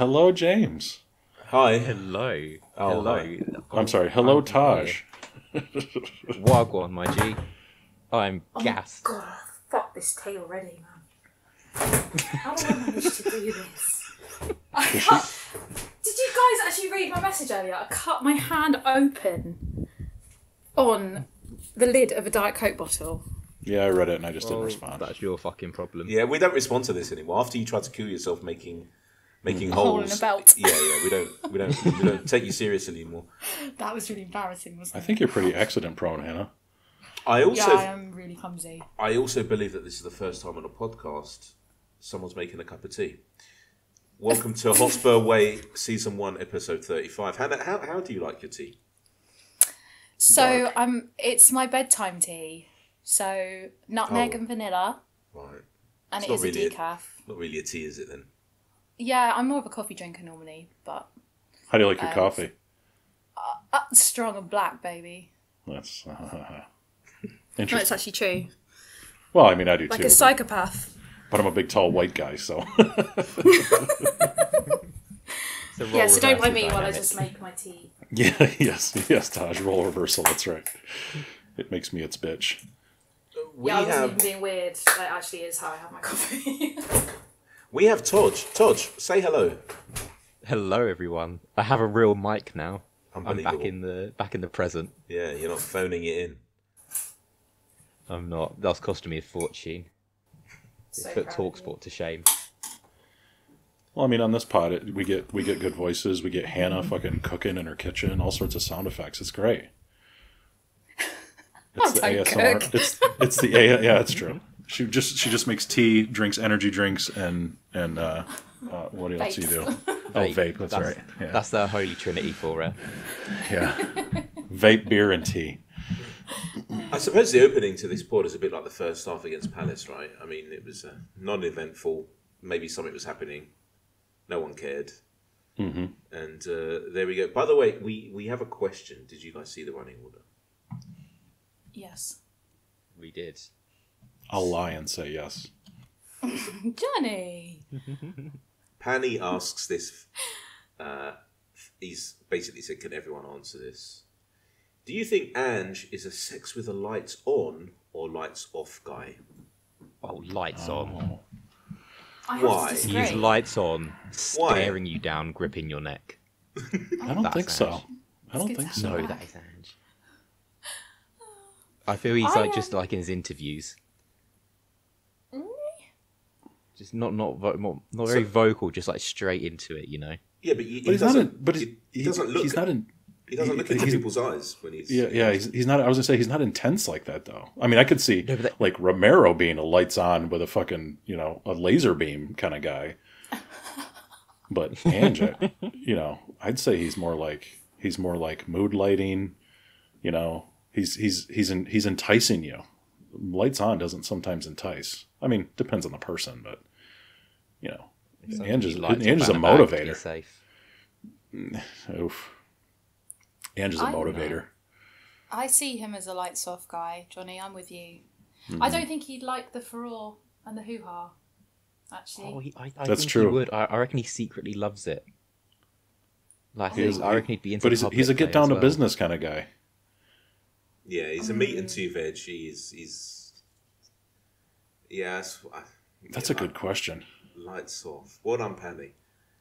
Hello, Jaymes. Hi. Hello. Oh, Hello. hi. I'm sorry. Hello, Toj. Wagwan, my G. I'm gassed. God, fuck this tea already, man. How do I manage to do this? Did you guys actually read my message earlier? I cut my hand open on the lid of a Diet Coke bottle. Yeah, I read it and I just didn't respond. That's your fucking problem. Yeah, we don't respond to this anymore. After you tried to kill yourself making Hole holes. in a belt. We don't take you seriously anymore. That was really embarrassing, wasn't it? I think you're pretty accident prone, Hannah. I am really clumsy. I also believe that this is the first time on a podcast someone's making a cup of tea. Welcome to Hotspur Way, Season 1, Episode 35. Hannah, how do you like your tea? So it's my bedtime tea. So nutmeg and vanilla. Right. And It's it is not a really decaf. Not really a tea, is it then? Yeah, I'm more of a coffee drinker normally, but How do you like your coffee? strong and black, baby. That's No, interesting. it's actually true. Well, I mean, I do Like too. a psychopath. But I'm a big, tall, white guy, so. Yeah, so don't mind me while I just make my tea. Yeah, yes, Taj. Role reversal, that's right. It makes me its bitch. I wasn't even being weird. That actually is how I have my coffee. We have Toj. Toj, say hello. Hello, everyone. I have a real mic now. I'm Unbelievable. back in the present. Yeah, you're not phoning it in. I'm not. That's costing me a fortune. So Put proud of you. TalkSport to shame. Well, I mean, on this pod, we get good voices. We get Hannah fucking cooking in her kitchen, all sorts of sound effects. It's great. It's the don't ASMR. cook. It's the A. Yeah, it's true. She just makes tea, drinks energy drinks, and what else do you do? Oh, vape. That's right. Yeah. That's the holy trinity for her. Yeah. Vape, beer, and tea. I suppose the opening to this pod is a bit like the first half against Palace, right? I mean, it was non-eventful. Maybe something was happening. No one cared. Mm-hmm. And there we go. By the way, we have a question. Did you guys see the running order? Yes. We did. I'll lie and say yes. Johnny! Panny asks this. He's basically said, can everyone answer this? Do you think Ange is a sex with the lights on or lights off guy? Oh, lights on. I Why? have to disagree. He's lights on, staring you down, gripping your neck. I don't That's think so. Ange. I don't good think to so. know. No, that is Ange. I feel he's like just like in his interviews. Just not very vocal, just like straight into it, you know. Yeah, but he But he's not. doesn't. He doesn't look. He's not in. He doesn't look into people's eyes when he's. Yeah. He's not. I was gonna say he's not intense like that though. I mean, I could see No, but like Romero being a lights on with a fucking a laser beam kind of guy. But Ange, I'd say he's more like mood lighting. He's enticing you. Lights on doesn't sometimes entice. I mean, depends on the person, but Ange is a motivator. Safe. Oof. Ange is a motivator. I see him as a lights off guy, Johnny. I'm with you. Mm-hmm. I don't think he'd like the furore and the hoo-ha, actually. I That's think true. He would. I reckon he secretly loves it. Like I reckon he'd be into. But he's a get down to well. business kind of guy. Yeah, he's a meat and two veg. He's. Yeah, That's a good question. Lights off. Well done, Panny.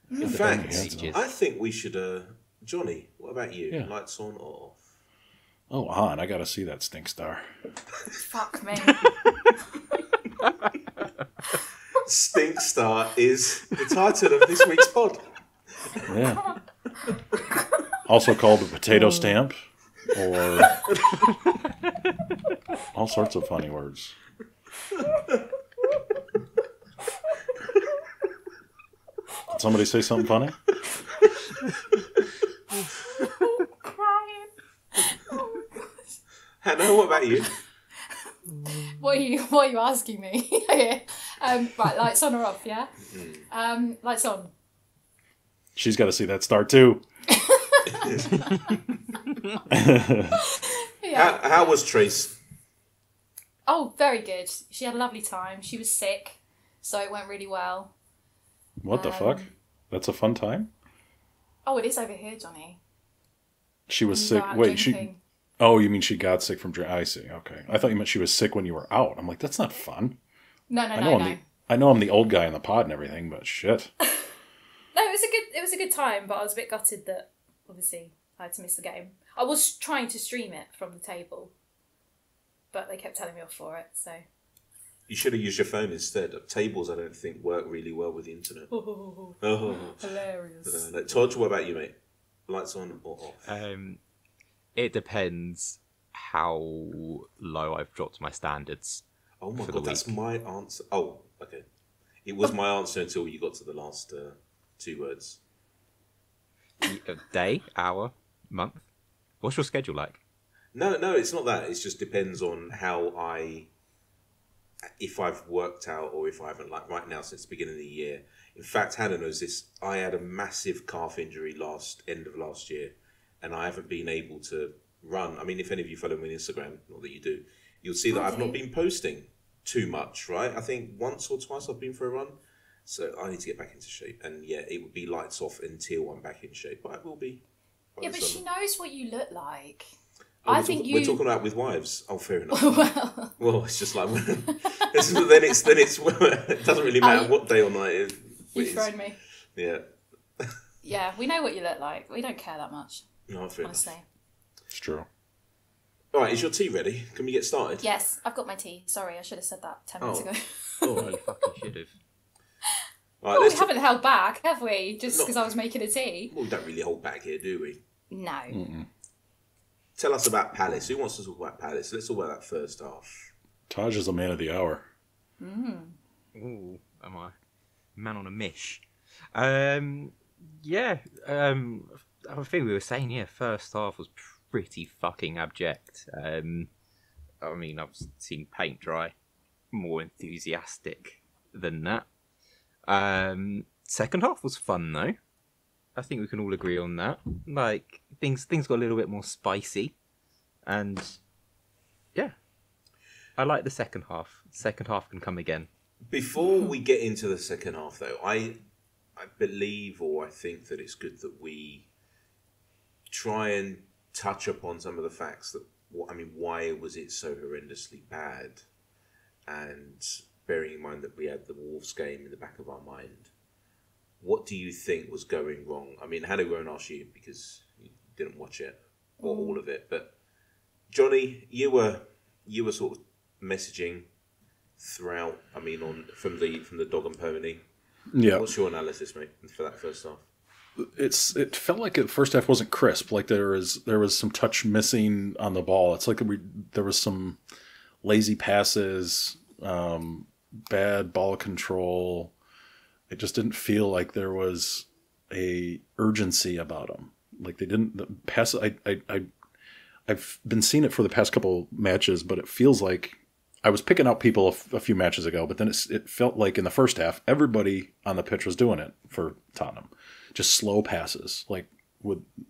In Yeah, fact, Panny, I think we should. Johnny, what about you? Yeah. Lights on or off? Oh, on! I got to see that stink star. Fuck me. Stink Star is the title of this week's pod. Yeah. Also called a potato stamp, or all sorts of funny words. Did somebody say something funny? Crying. Hannah, what about you? What are you asking me? Right, lights on or off, yeah? Lights on. She's got to see that star too. Yeah. How was Trace? Oh, very good. She had a lovely time. She was sick, so it went really well. What the fuck? That's a fun time? Oh, it is over here, Johnny. She was When you sick. go out Wait, drinking. Oh, you mean she got sick from drinking? I see. Okay. I thought you meant she was sick when you were out. I'm like, that's not fun. No. I know I'm the old guy in the pod and everything, but shit. No, it was a good time, but I was a bit gutted that obviously I had to miss the game. I was trying to stream it from the table, but they kept telling me off for it, so. You should have used your phone instead. Tables, I don't think, work really well with the internet. Hilarious. Toj, what about you, mate? Lights on or off? It depends how low I've dropped my standards. Oh my for god, the that's week. my answer. Oh, okay. It was my answer until you got to the last 2 words. Day, hour, month. What's your schedule like? No, it's not that. It just depends on if I've worked out or if I haven't. Like right now, since the beginning of the year. In fact, Hannah knows this. I had a massive calf injury end of last year, and I haven't been able to run. I mean, if any of you follow me on Instagram, not that you do, you'll see that I've not been posting too much, right? I think once or twice I've been for a run. So I need to get back into shape. And yeah, it would be lights off until I'm back in shape. But I will be. Yeah, but she knows what you look like. Oh, we're talking about with wives. Oh, fair enough. Well, it's just like then it doesn't really matter what day or night it is. You've thrown me. Yeah. Yeah, we know what you look like. We don't care that much. No, fair honestly. enough. It's true. All right, is your tea ready? Can we get started? Yes, I've got my tea. Sorry, I should have said that 10 minutes ago. Oh, you fucking should have. Right, we haven't held back, have we? Just because I was making a tea. Well, we don't really hold back here, do we? No. Mm-mm. Tell us about Palace. Who wants to talk about Palace? Let's talk about that first half. Taj is the man of the hour. Ooh, am I? Man on a mish. I think we were saying, first half was pretty fucking abject. I mean, I've seen paint dry. More enthusiastic than that. Second half was fun, though. I think we can all agree on that. Like, things got a little bit more spicy. And, yeah. I like the second half. Second half can come again. Before we get into the second half, though, I believe or I think that it's good that we try and touch upon some of the facts that, why was it so horrendously bad? And bearing in mind that we had the Wolves game in the back of our mind, what do you think was going wrong? I mean, Hannah won't ask you because you didn't watch it or all of it, but Johnny, you were sort of messaging throughout. I mean, from the dog and pony. Yeah. What's your analysis, mate, for that first half? It felt like the first half wasn't crisp. Like there was some touch missing on the ball. It's like there was some lazy passes, bad ball control. It just didn't feel like there was a urgency about them. Like they didn't pass. I've been seeing it for the past couple matches, but it feels like I was picking out people a few matches ago, but then it felt like in the first half, everybody on the pitch was doing it for Tottenham. Just slow passes. Like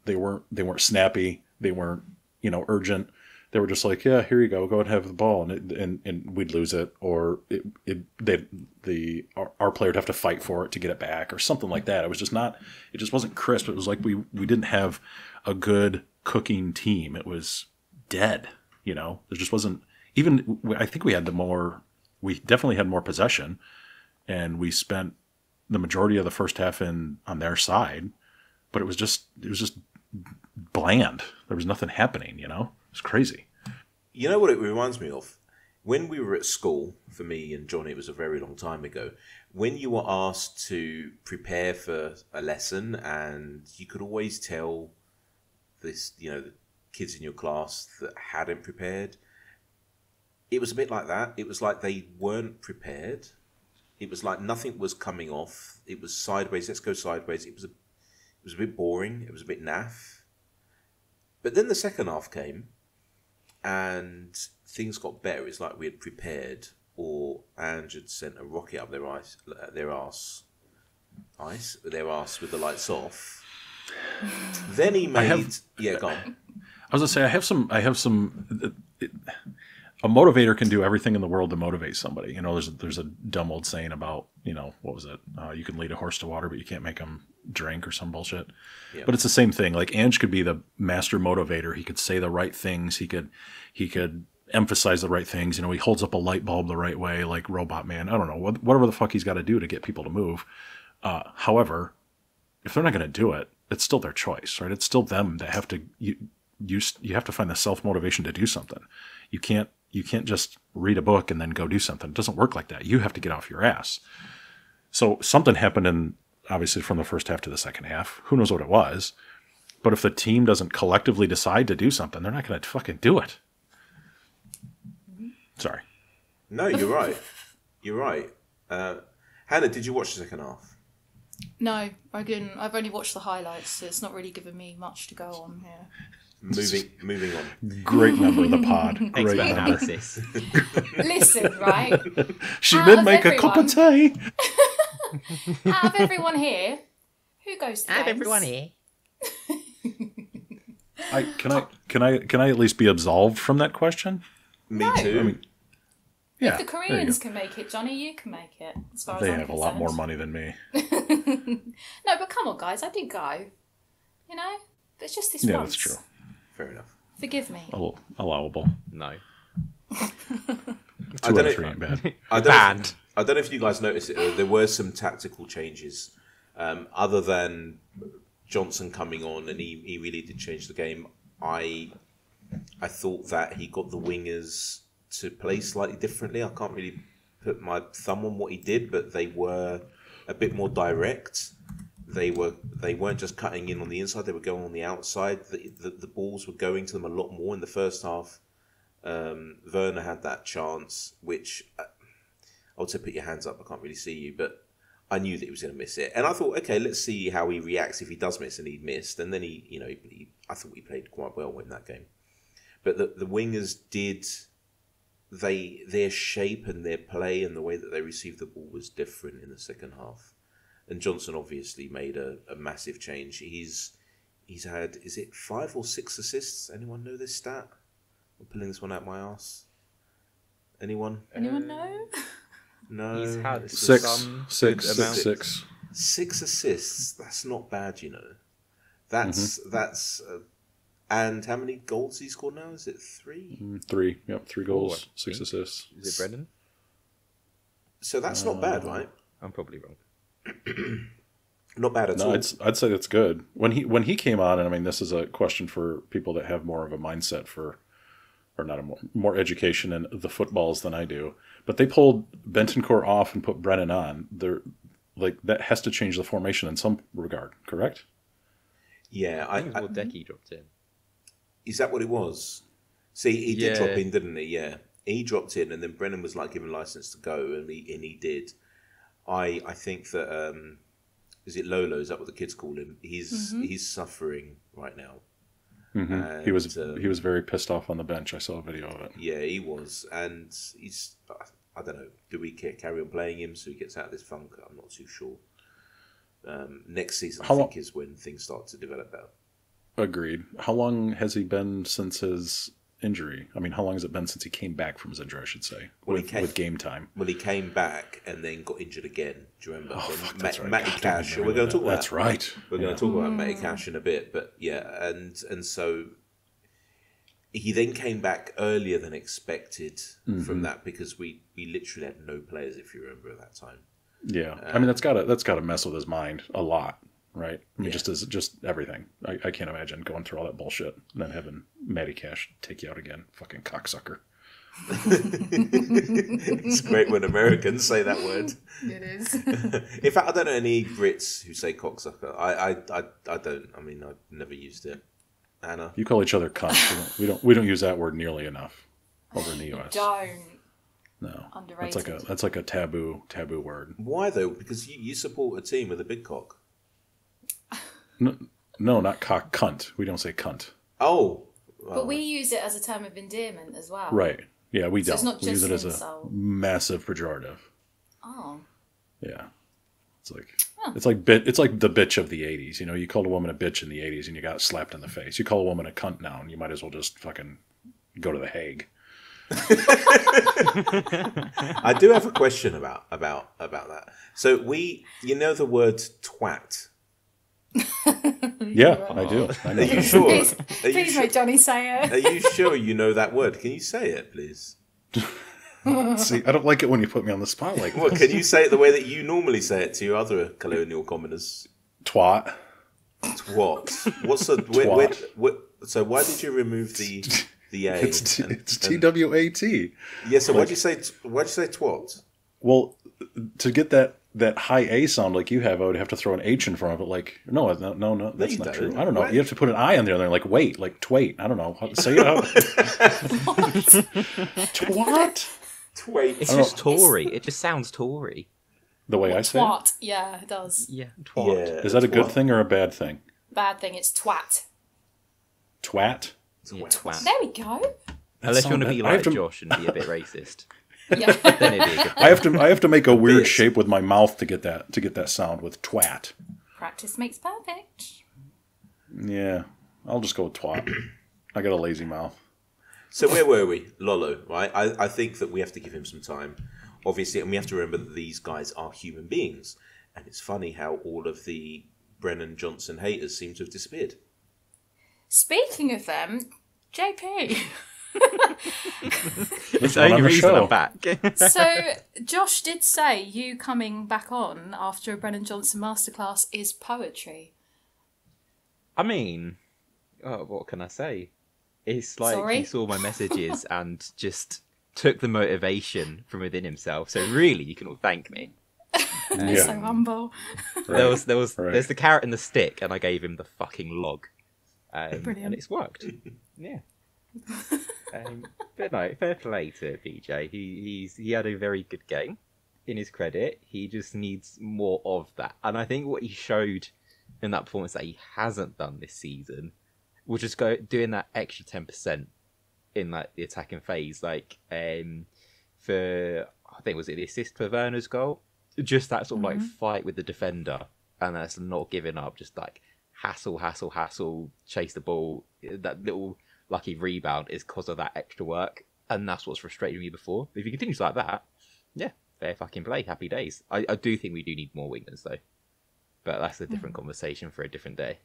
they weren't snappy. They weren't, urgent. They were just like, yeah, here you go ahead and have the ball, and we'd lose it, or our player would have to fight for it to get it back, or something like that. It just wasn't crisp. It was like we didn't have a good cooking team. It was dead. There just wasn't. Even I think we definitely had more possession, and we spent the majority of the first half on their side, but it was just bland. There was nothing happening. It's crazy. You know what it reminds me of? When we were at school, for me and Johnny, it was a very long time ago, when you were asked to prepare for a lesson and you could always tell the kids in your class that hadn't prepared, it was a bit like that. It was like they weren't prepared. It was like nothing was coming off. It was sideways, let's go sideways. It was a bit boring. It was a bit naff. But then the second half came and things got better. It's like we had prepared, or Ange had sent a rocket up their ass with the lights off. Then he made... go on. I was going to say, I have some a motivator can do everything in the world to motivate somebody. There's a dumb old saying about, what was it? You can lead a horse to water, but you can't make him drink or some bullshit. Yeah. But it's the same thing. Like Ange could be the master motivator. He could say the right things. He could emphasize the right things. You know, he holds up a light bulb the right way, like Robot Man. I don't know, whatever the fuck he's got to do to get people to move. However, if they're not going to do it, it's still their choice, right? It's still them that have to. You have to find the self motivation to do something. You can't just read a book and then go do something. It doesn't work like that. You have to get off your ass. So something happened obviously from the first half to the second half. Who knows what it was? But if the team doesn't collectively decide to do something, they're not going to fucking do it. Sorry. No, you're right. You're right. Hannah, did you watch the second half? No, I've only watched the highlights, so it's not really given me much to go on here. Moving on. Great member of the pod. Great Expert member. analysis. Listen, right? She Out did of make a cup of tea. Out of everyone here, who goes to games? here. Can I at least be absolved from that question? Me No. too. I mean, yeah. If the there you Koreans go. can make it, Johnny, you can make it. As far They as I'm have a lot concerned. more money than me. No, but come on, guys, I did go. You know, but it's just this Yeah, once. that's true. Fair enough. Forgive me. Allowable. No. I 2 out don't of 3 know. ain't bad. I Banned. don't know if you guys noticed it. There were some tactical changes, other than Johnson coming on, and he really did change the game. I thought that he got the wingers to play slightly differently. I can't really put my thumb on what he did, but they were a bit more direct. They weren't just cutting in on the inside; they were going on the outside. The balls were going to them a lot more in the first half. Werner had that chance, which I would say put your hands up. I can't really see you, but I knew that he was going to miss it, and I thought, okay, let's see how he reacts if he does miss, and he missed, and then I thought he played quite well in that game. But the wingers did. Their shape and their play and the way that they received the ball was different in the second half. And Johnson obviously made a massive change. He's had, is it 5 or 6 assists? Anyone know this stat? I'm pulling this one out my arse. Anyone? Anyone know? No. He's had Six. some Six. good amount. Six. 6 assists. That's not bad, you know. That's and how many goals he scored now? Is it 3? 3. Yep, 3 goals, Oh, 6 assists. Is it Brendan? So that's not bad, right? I'm probably wrong. Not bad at all. No, I'd say that's good. When he came on, and I mean, this is a question for people that have more of a mindset or not more education in the footballs than I do. But they pulled Bentancur off and put Brennan on. They're like that has to change the formation in some regard, correct? Yeah, I think Decky dropped in. Is that what it was? See, he did Yeah. drop in, didn't he? Yeah, he dropped in, and then Brennan was like given license to go, and he did. I think that is it Lolo? Is that what the kids call him? He's suffering right now. Mm-hmm. And, He was very pissed off on the bench. I saw a video of it. Yeah, he was, and he's. I don't know. Do we carry on playing him so he gets out of this funk? I'm not too sure. Next season, I think, is when things start to develop better. Agreed. How long has he been since his injury? I mean, how long has it been since he came back from his injury, I should say, with game time? Well, he came back and then got injured again. Do you remember? Oh, fuck, that's right. Matty God, Cash. don't We're going to talk about That's right. We're going to talk about Matty Cash in a bit, but yeah, and so he then came back earlier than expected from that because we literally had no players, if you remember, at that time. Yeah, I mean that's got to mess with his mind a lot, right? I mean, just everything. I can't imagine going through all that bullshit and then having Matty Cash take you out again, fucking cocksucker. It's great when Americans say that word. It is. In fact, I don't know any Brits who say cocksucker. I don't. I mean, I've never used it. Anna, You call each other cunts. we don't use that word nearly enough over in the US. Don't. No, Underrated. that's like a taboo word. why though? Because you support a team with a big cock. No, not cunt. We don't say cunt. Oh, But we use it as a term of endearment as well. Right. Yeah, we So don't. it's not We use just it as an a insult. massive pejorative. Oh. Yeah. It's like the bitch of the 80s. You know, you called a woman a bitch in the 80s and you got slapped in the face. You call a woman a cunt now and you might as well just fucking go to the Hague. I do have a question about that. So you know the word twat. Yeah, I do. I know. Are you sure? Please make Johnny say it. Are you sure you know that word? Can you say it, please? See, I don't like it when you put me on the spot like Well, this. can you say it the way that you normally say it to your other colonial commoners? Twat. Twat. What's the so why did you remove the A? It's TWAT. Yeah. So why'd you say twat? Well, to get that high A sound like you have, I would have to throw an H in front of it. Like, no, that's you not don't. true. I don't know. What? You have to put an I on there. And they're like, wait, like twait. I don't know. How to say it out. Twat? Twat. It's just Tory. It just sounds Tory. The way I say it? Twat. Yeah, it does. Yeah, twat. Yeah. Is that a good twat. thing or a bad thing? Bad thing. It's twat. Twat? Yeah, twat. There we go. Unless you want to be I have like to- Josh and be a bit racist. Yeah. Then it'd be a good thing. I have to make a weird Bit. shape with my mouth to get that sound with twat. Practice makes perfect. Yeah, I'll just go with twat. I got a lazy mouth. So where were we? Lolo, right? I think that we have to give him some time, obviously, and we have to remember that these guys are human beings. And it's funny how all of the Brennan Johnson haters seem to have disappeared. Speaking of them, JP. It's the one only on the reason show. I'm back. So, Josh did say you coming back on after a Brennan Johnson masterclass is poetry. I mean, what can I say? It's like Sorry? he saw my messages and just took the motivation from within himself. So really, you can all thank me. He's so humble. Right. There's Right. the carrot and the stick, and I gave him the fucking log, Brilliant. and it's worked. Yeah. But no, fair play to BJ. He had a very good game. In his credit, he just needs more of that. And I think what he showed in that performance that he hasn't done this season will just go doing that extra 10% in like the attacking phase. Like for I think was it the assist for Werner's goal? Just that sort of like fight with the defender, and that's not giving up. Just like hassle, chase the ball. That little lucky rebound is because of that extra work, and that's what's frustrated me before. If he continues like that, yeah, fair fucking play, happy days. I do think we do need more wingers though, but that's a different conversation for a different day.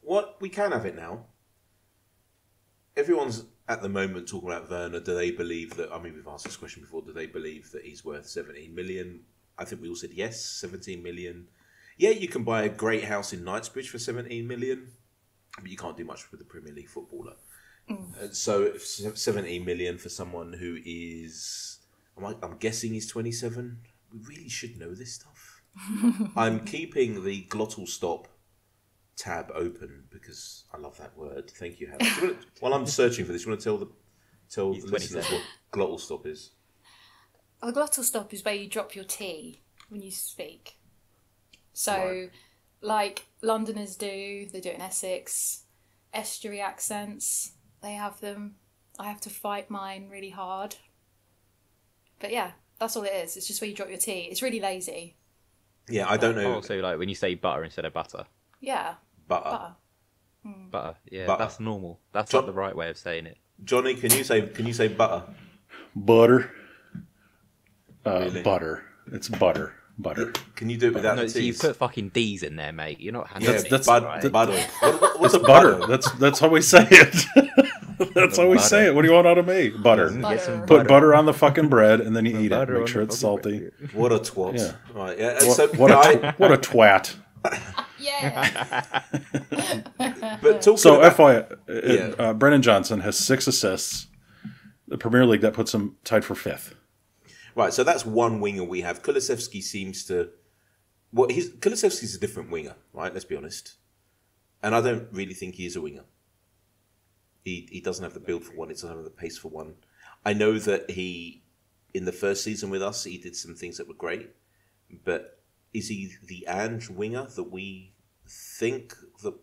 What we can have it now. Everyone's at the moment talking about Werner. Do they believe that? I mean, we've asked this question before. Do they believe that he's worth 17 million? I think we all said yes, 17 million. Yeah, you can buy a great house in Knightsbridge for 17 million, but you can't do much with a Premier League footballer. So if 17 million for someone who is, I'm guessing he's 27. We really should know this stuff. I'm keeping the glottal stop tab open because I love that word. Thank you, Hannah. While I'm searching for this, you want to tell the listeners what glottal stop is? A glottal stop is where you drop your T when you speak. So, Right. like Londoners do, they do it in Essex. Estuary accents, they have them. I have to fight mine really hard. But yeah, that's all it is. It's just where you drop your T. It's really lazy. Yeah, I don't know. Oh, so like when you say butter instead of butter. Yeah, Butter. butter. Butter, yeah, Butter. that's normal. That's John- like the right way of saying it. Johnny, can you say butter? Butter. Really? Butter. It's butter. Butter. Can you do it without No, the so you T's? put fucking D's in there, mate. You're not handling Yeah, it, that's- right? butter. What's a Butter. butter? That's how we say it. That's how we say it. What do you want out of me? Butter. Get some Put butter on the fucking bread and then you eat it. butter Make on sure the it's fucking salty. bread. What a twat! Yeah. Right. Yeah. What, So what a twat. Yeah. but talking So about, FYI, Brennan Johnson has 6 assists. The Premier League, that puts him tied for 5th. right. So that's one winger we have. Kulusevski seems to. Kulusevski's a different winger, right? Let's be honest. And I don't really think he is a winger. He doesn't have the build for one. He doesn't have the pace for one. I know that in the first season with us, he did some things that were great. But is he the Ange winger that we think that...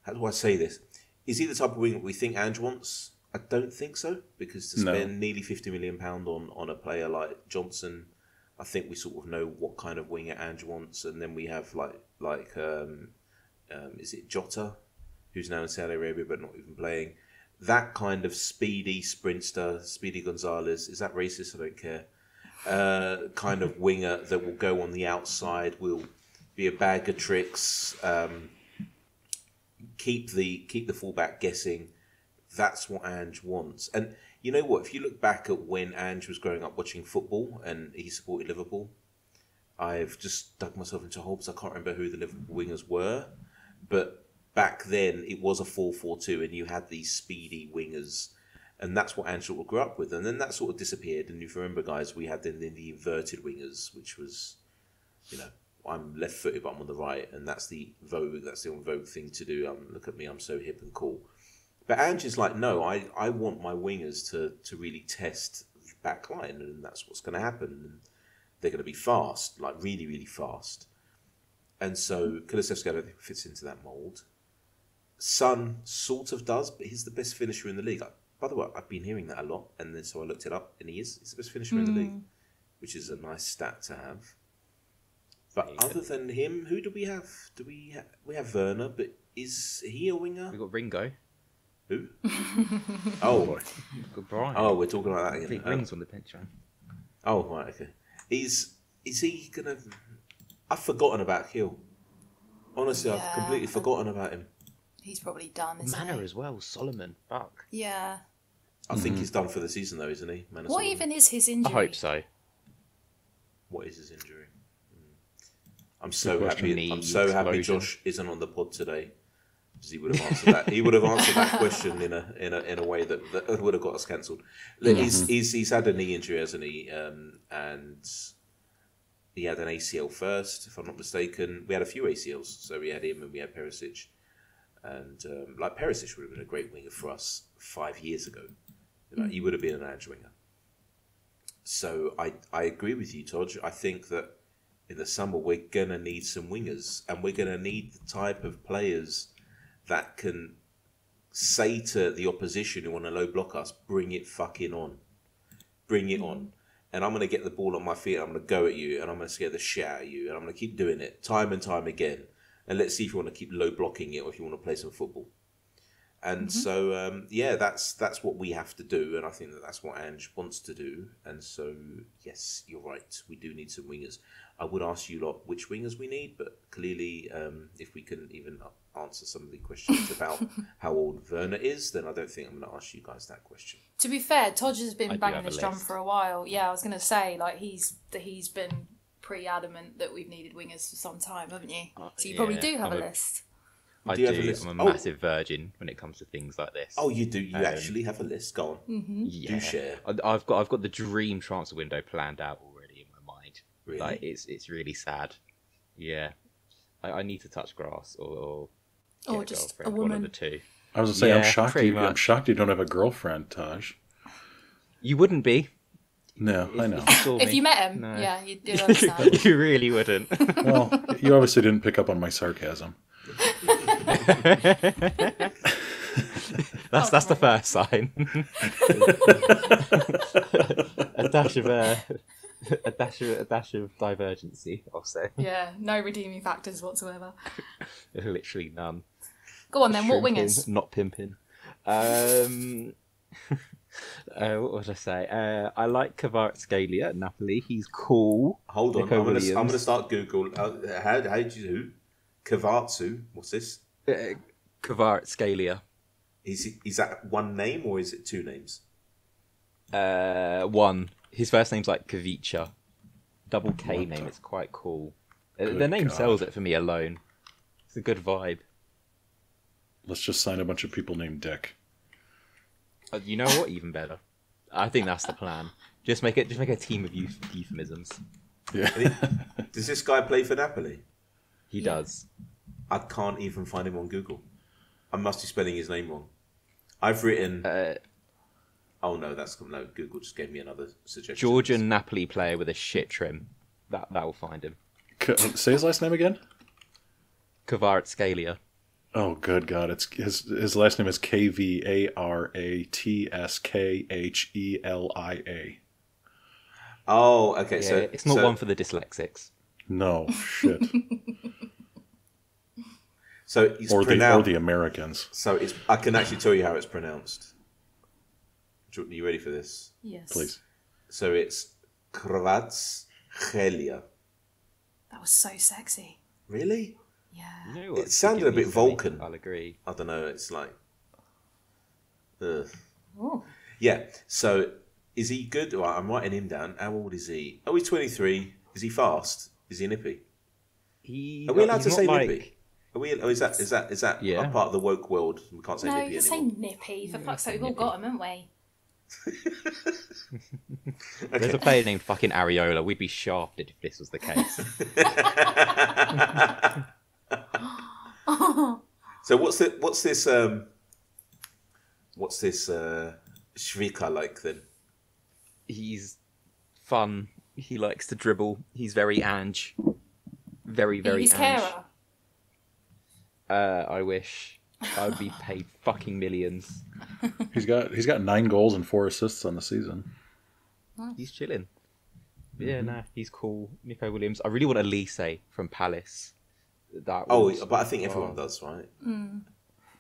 How do I say this? Is he the type of winger we think Ange wants? I don't think so. Because to spend nearly £50 million on a player like Johnson, I think we sort of know what kind of winger Ange wants. And then we have is it Jota? Who's now in Saudi Arabia but not even playing. That kind of speedy sprinter, Speedy Gonzalez, is that racist? I don't care. Kind of winger that will go on the outside, will be a bag of tricks, keep the fullback guessing. That's what Ange wants. And you know what? If you look back at when Ange was growing up watching football and he supported Liverpool, I've just dug myself into holes. I can't remember who the Liverpool wingers were, but back then it was a 4-4-2 and you had these speedy wingers, and that's what Ange sort of grew up with. And then that sort of disappeared. And if you remember, guys, we had then the inverted wingers, which was, I'm left-footed, but I'm on the right, and that's the vogue. That's the old vogue thing to do. Look at me, I'm so hip and cool. But Ange is like, no, I want my wingers to really test the back line, and that's what's going to happen. And they're going to be fast, like really, really fast. And so Kulusevski, I don't think, fits into that mould. Son sort of does, but he's the best finisher in the league. By the way, I've been hearing that a lot, and then so I looked it up, and he's the best finisher in the league, which is a nice stat to have. But other than him, who do we have? We have Werner, but is he a winger? We've got Ringo. Who? Oh, We've got Brian. oh, we're talking about that I again. think Ring's on the bench, man. Oh, right, okay. Is he gonna? I've forgotten about Hill. Honestly, I've completely forgotten about him. He's probably done, isn't Manor he? as well, Solomon. Fuck. Yeah. I think he's done for the season, though, isn't he? What even is his injury? I hope so. What is his injury? I'm so happy. Knee I'm so happy explosion. Josh isn't on the pod today, because he would have answered that. He would have answered that question in a way that would have got us cancelled. He's had a knee injury, hasn't he? And he had an ACL first, if I'm not mistaken. We had a few ACLs, so we had him and we had Perisic. And Perisic would have been a great winger for us 5 years ago. He would have been an Ange winger. So I agree with you, Toj. I think that in the summer we're going to need some wingers, and we're going to need the type of players that can say to the opposition who want to low block us, bring it fucking on. Bring it on. And I'm going to get the ball on my feet, and I'm going to go at you, and I'm going to scare the shit out of you, and I'm going to keep doing it time and time again. And let's see if you want to keep low blocking it or if you want to play some football. And so, that's what we have to do. And I think that's what Ange wants to do. And so, yes, you're right. We do need some wingers. I would ask you lot which wingers we need, but clearly, if we can even answer some of the questions about how old Werner is, then I don't think I'm going to ask you guys that question. To be fair, Todge has been I do banging have a this drum list. for a while. Yeah, I was going to say, like, he's been pretty adamant that we've needed wingers for some time, haven't you? So you probably do have a list. I Do you do. have a list? I'm a massive virgin when it comes to things like this. Oh, you do? You actually have a list? Go on. Yeah. Do share. I've got the dream transfer window planned out already in my mind. Really? Like it's really sad. Yeah, I need to touch grass or Or get just girlfriend, a one woman. of the two. I was gonna say, Yeah, I'm shocked. pretty I'm much. shocked you don't have a girlfriend, Taj. You wouldn't be. No, I know. If you saw If me. you met him, No. yeah, you'd understand. You really wouldn't. Well, you obviously didn't pick up on my sarcasm. That's the first sign. a dash of divergency, I'll say. Yeah, no redeeming factors whatsoever. Literally none. Go on then, what Shrimping, wingers? Not pimping. What would I say? I like Kvaratskhelia at Napoli. He's cool. Hold on. Nico I'm going to Williams. start Google. How do you who? Kavatsu. What's this? Kvaratskhelia. Is that one name or is it two names? One. His first name's like Kavicha. Double K What name. the- It's quite cool. Good The name God. sells it for me alone. It's a good vibe. Let's just sign a bunch of people named Dick. You know what? Even better. I think that's the plan. Just make a team of euphemisms. Yeah. Does this guy play for Napoli? He does. I can't even find him on Google. I must be spelling his name wrong. I've written. Oh no, no. Google just gave me another suggestion. Georgian Napoli player with a shit trim. That will find him. Say his last name again. Kvaratskhelia. Oh, good God! It's his last name is Kvaratskhelia. Oh, okay. Yeah, So it's not one for the dyslexics. No shit. So it's or pronounced. the Americans. So it's. I can actually tell you how it's pronounced. Are you ready for this? Yes. Please. So it's Kvaratskhelia. That was so sexy. Really? Yeah. You know what? It sounded a bit Vulcan. I'll agree. I don't know. It's like, ugh. Ooh. Yeah. So, is he good? Well, I'm writing him down. How old is he? Oh, he's 23. Is he fast? Is he nippy? Are we allowed to say nippy? Are we? Oh, is that a part of the woke world? We can't say No, nippy you anymore. say nippy. For fuck's sake, we've all got them, haven't we? There's a player named fucking Areola. We'd be shafted if this was the case. So what's this Shrika like then? He's fun. He likes to dribble. He's very Ange. Very, very He's Ange. carer. I wish I would be paid fucking millions. He's got 9 goals and 4 assists on the season. He's chilling. Yeah, no, he's cool. Nico Williams. I really want Elise from Palace. But I think everyone does, right?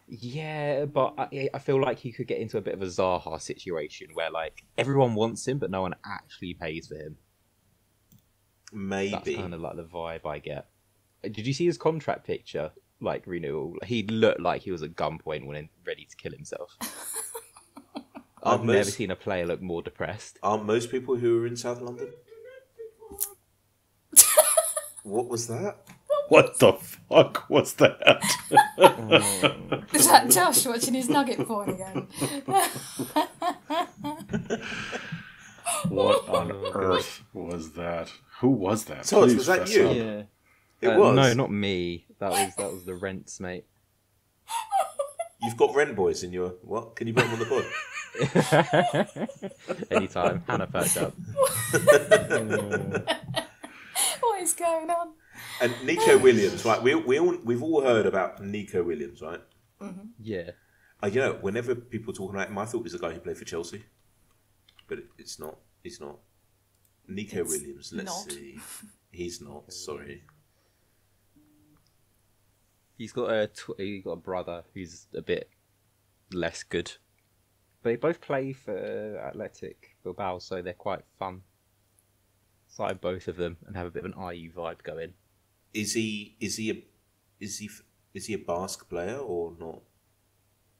Yeah, but I feel like he could get into a bit of a Zaha situation where like everyone wants him, but no one actually pays for him. Maybe. That's kind of like the vibe I get. Did you see his contract picture? Like renewal, he looked like he was at gunpoint when ready to kill himself. I've never seen a player look more depressed. Aren't most people who are in South London? What was that? What the fuck was that? Is that Josh watching his nugget porn again? What on earth was that? Who was that? So Please was that fess you? up. Yeah. It was. No, not me. That was the Rents, mate. You've got rent boys in your what? Can you put them on the pod? Anytime. Hannah perked up. What is going on? And Nico Williams, right? We've all heard about Nico Williams, right? Mm-hmm. Yeah. You know, whenever people talk about him, I thought it was the guy who played for Chelsea, but it's not. It's not. Nico Williams. Let's see. He's not. Sorry. He's got a brother who's a bit less good. But they both play for Athletic Bilbao, so they're quite fun. Side both of them and have a bit of an IU vibe going. Is he a Basque player or not?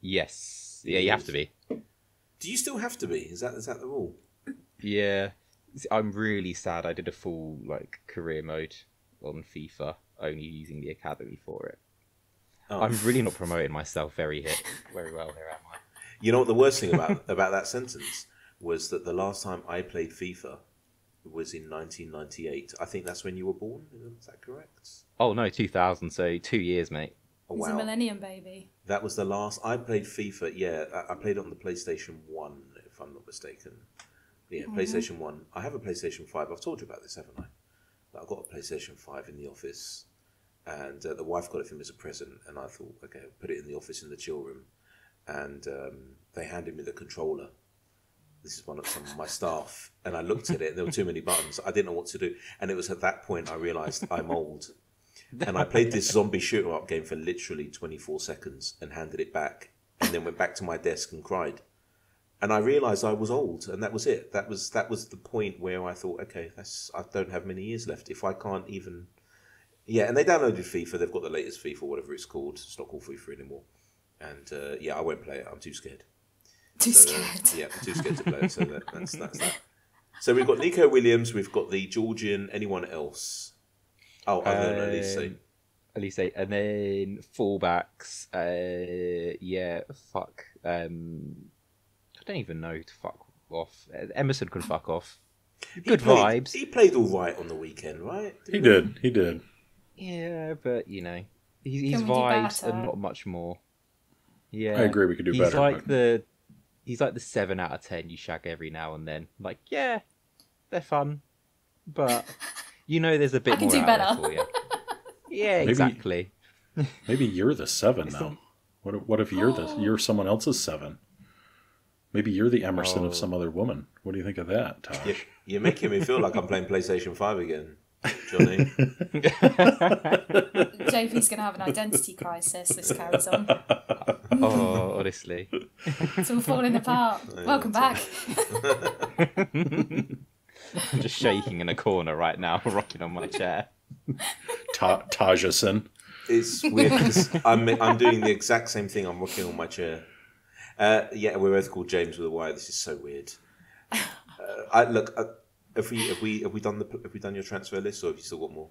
Yes. Yeah, you have to be. Do you still have to be? Is that the rule? Yeah. I'm really sad I did a full career mode on FIFA, only using the academy for it. Oh. I'm really not promoting myself very well here, am I? You know what the worst thing about that sentence was that the last time I played FIFA was in 1998. I think that's when you were born. Is that correct? Oh no, 2000. So 2 years, mate. Oh, He's a millennium baby. That was the last I played FIFA. Yeah, I played it on the PlayStation 1, if I'm not mistaken. Yeah, PlayStation 1. I have a PlayStation 5. I've told you about this, haven't I? I've got a PlayStation 5 in the office. And the wife got it for me as a present, and I thought, okay, I'll put it in the office in the chill room. And they handed me the controller. This is one of some of my staff. And I looked at it, and there were too many buttons. I didn't know what to do. And it was at that point I realised I'm old. And I played this zombie shoot-'em-up game for literally 24 seconds and handed it back. And then went back to my desk and cried. And I realised I was old, and that was it. That was the point where I thought, okay, I don't have many years left. If I can't even... Yeah, and they downloaded FIFA. They've got the latest FIFA, whatever it's called. It's not called FIFA anymore. And I won't play it. I'm too scared. Too scared. Yeah, I'm too scared to play it. So that's that. So we've got Nico Williams. We've got the Georgian. Anyone else? Oh, other than Elise. And then fullbacks. Fuck. I don't even know to fuck off. Emerson can fuck off. Good vibes. He played all right on the weekend, right? He did. Yeah, but he's vibes and not much more. Yeah, I agree. We could do better. He's like the 7 out of 10 you shag every now and then. Like, yeah, they're fun, but there's a bit I can more do out better. there for you. Yeah, exactly. Maybe you're the 7 now. What if you're someone else's 7? Maybe you're the Emerson of some other woman. What do you think of that, Tosh? You're making me feel like I'm playing PlayStation 5 again, Johnny. JP's going to have an identity crisis. This carries on. Oh, honestly. It's all falling apart. Welcome back. I'm just shaking in a corner right now, rocking on my chair. Tajason. It's weird because I'm doing the exact same thing. I'm rocking on my chair. Yeah, we're both called James with a Y. This is so weird. Have we done your transfer list, or have you still got more?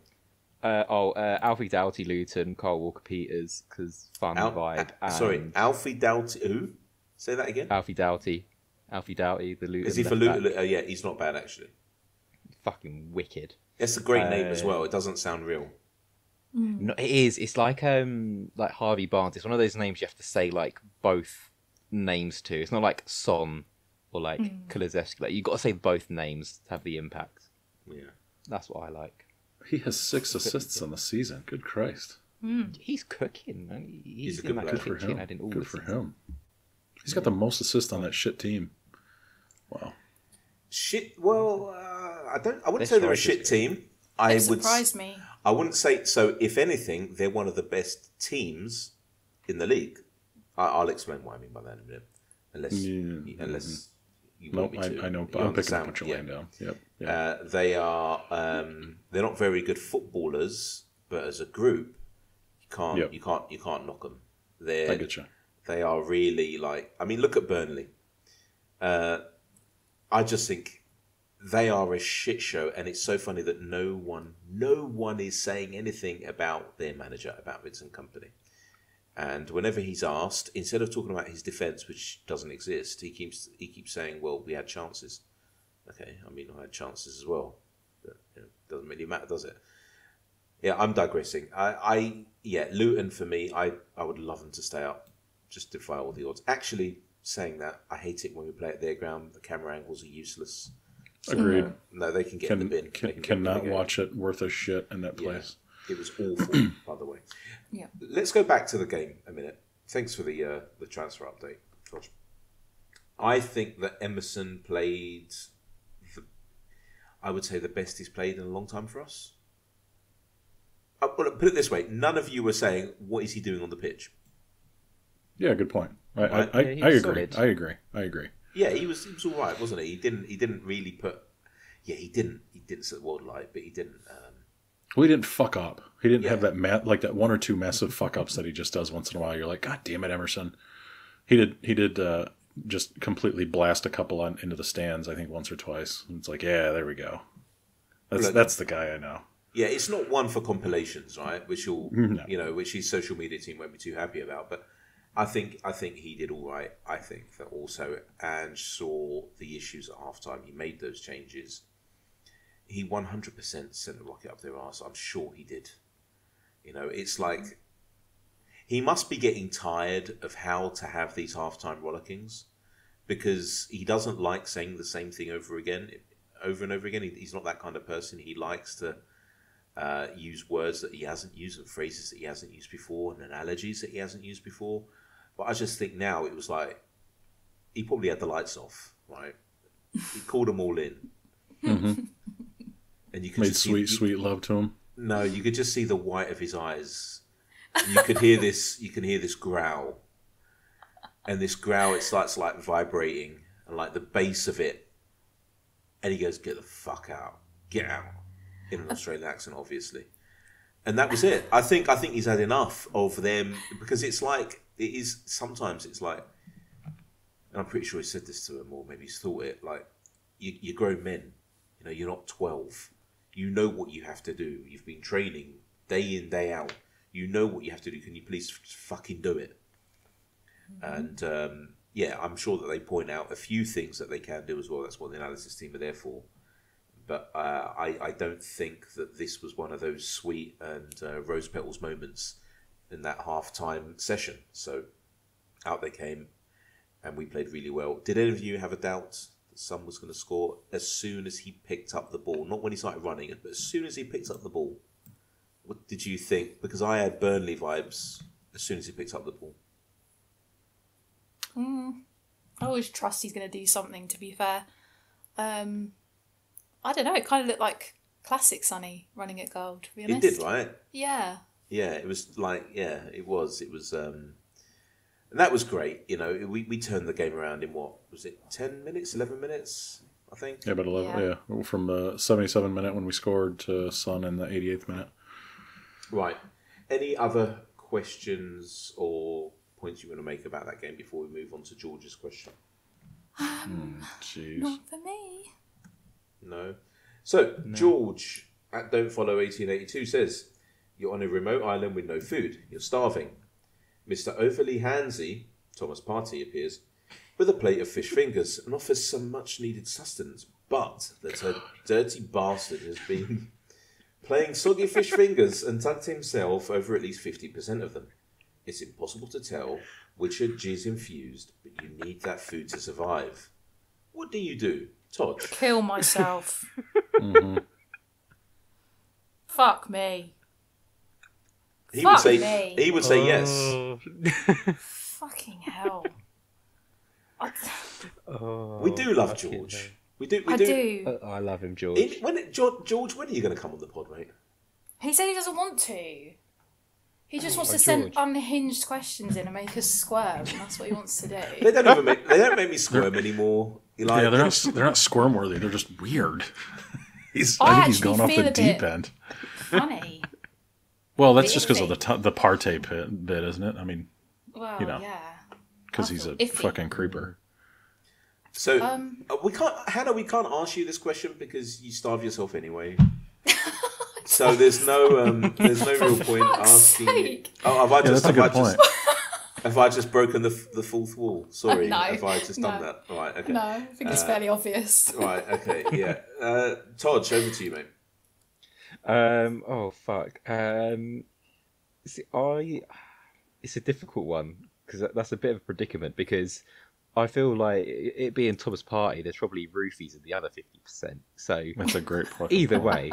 Alfie Doughty, Luton, Carl Walker Peters, because fun vibe. Sorry, Alfie Doughty. Who? Say that again. Alfie Doughty, the Luton. Is he for Luton? Yeah, he's not bad actually. Fucking wicked. It's a great name as well. It doesn't sound real. No, it is. It's like Harvey Barnes. It's one of those names you have to say like both names to. It's not like Son or like Kulusevski. Like you got to say both names to have the impact. Yeah, that's what I like. He has 6 assists on the season. Good Christ. He's cooking, man. He's a good player. Good for him. He's got the most assists on that shit team. Wow. Shit. Well, I wouldn't say they're a shit team. It surprised me. I wouldn't say so. If anything, they're one of the best teams in the league. I'll explain what I mean by that in a minute. Unless you want me to. I know. I'm picking up what you're laying down. Yep. They are. They're not very good footballers, but as a group, you can't knock them. I get you. They are really like. I mean, look at Burnley. I just think they are a shit show, and it's so funny that no one is saying anything about their manager, about Vincent Kompany. And whenever he's asked, instead of talking about his defence, which doesn't exist, he keeps saying, "Well, we had chances." Okay, I mean, I had chances as well. But, doesn't really matter, does it? Yeah, I'm digressing. Luton for me, I would love them to stay up, just defy all the odds. Actually, saying that, I hate it when we play at their ground. The camera angles are useless. So, agreed. No, they can get in the bin. Cannot watch it worth a shit in that place. It was awful, by the way. Yeah. Let's go back to the game a minute. Thanks for the transfer update, Josh. I think that Emerson played, I would say, the best he's played in a long time for us. Well, put it this way: none of you were saying, "What is he doing on the pitch?" Yeah, good point. I agree. I agree. Yeah, he was all right, wasn't he? He didn't really put. Yeah, he didn't set the world alight, but he didn't. Well, he didn't fuck up. He didn't have that that one or two massive fuck ups that he just does once in a while. You're like, God damn it, Emerson. He did just completely blast a couple into the stands. I think once or twice. And it's like, yeah, there we go. That's the guy I know. Yeah, it's not one for compilations, right? Which which his social media team won't be too happy about. But I think he did all right. I think that also Ange saw the issues at halftime. He made those changes. He 100% sent the rocket up their arse. I'm sure he did. It's like he must be getting tired of how to have these halftime rollickings, because he doesn't like saying the same thing over and over again. He's not that kind of person. He likes to use words that he hasn't used, and phrases that he hasn't used before, and analogies that he hasn't used before. But I just think now it was like he probably had the lights off, right? He called them all in. Mm-hmm. And you could made sweet love to him. No, you could just see the white of his eyes. You could hear this. You can hear this growl, and this growl, it starts like vibrating, and like the bass of it. And he goes, "Get the fuck out! Get out!" in an Australian accent, obviously. And that was it. I think he's had enough of them, because it's like sometimes it's like, and I'm pretty sure he said this to him, or maybe he's thought it, like you're grown men. You're not 12. You know what you have to do. You've been training day in, day out. You know what you have to do. Can you please fucking do it? Mm-hmm. And I'm sure that they point out a few things that they can do as well. That's what the analysis team are there for. But I don't think that this was one of those sweet and rose petals moments in that half-time session. So out they came, and we played really well. Did any of you have a doubt Son was going to score as soon as he picked up the ball? Not when he started running, but as soon as he picked up the ball. What did you think? Because I had Burnley vibes as soon as he picked up the ball. I always trust he's going to do something, to be fair. I don't know, it kind of looked like classic Sonny running at goal, to be honest. It did, right? Yeah. Yeah, it was like, it was. And that was great. We turned the game around in what was it, 10 minutes, 11 minutes, I think. Yeah, about 11. Yeah, from the 77 minute when we scored to Son in the 88th minute. Right. Any other questions or points you want to make about that game before we move on to George's question? Jeez. Not for me. No. So, George at Don't Follow 1882 says, you're on a remote island with no food. You're starving. Mr. Overly Handsy, Thomas Party, appears with a plate of fish fingers and offers some much-needed sustenance. But that dirty bastard has been playing soggy fish fingers and tucked himself over at least 50% of them. It's impossible to tell which are jizz-infused, but you need that food to survive. What do you do, Todd? Kill myself. Mm-hmm. Fuck me. He Fuck would say me. he would say yes. Fucking hell. We do love fucking George. hell. We do. I do. I love him, George. George, when are you going to come on the pod, mate? He said he doesn't want to. He just wants to George. send unhinged questions in and make us squirm. And that's what he wants to do. They don't make me squirm anymore. Like, Yeah, they're not squirm worthy. They're just weird. I I think he's actually going off feel the a deep bit end. Funny. Well, that's just because Really? of the partay bit, isn't it? I mean, Well, You know. yeah. because I he's a feel iffy. fucking creeper. So we can't, Hannah. We can't ask you this question because you starve yourself anyway. So there's no real point fuck's asking. You. sake. Oh, have I Yeah, just that's a good point. have I just broken the fourth wall? Sorry, No, have I just done no. that? All right, okay. No, I think it's fairly obvious. Right, okay, yeah. Todd, over to you, mate. Oh fuck. See, it's a difficult one because that's a bit of a predicament because I feel like it being Thomas Party, there's probably roofies in the other 50%. So That's a great fucking either point. way,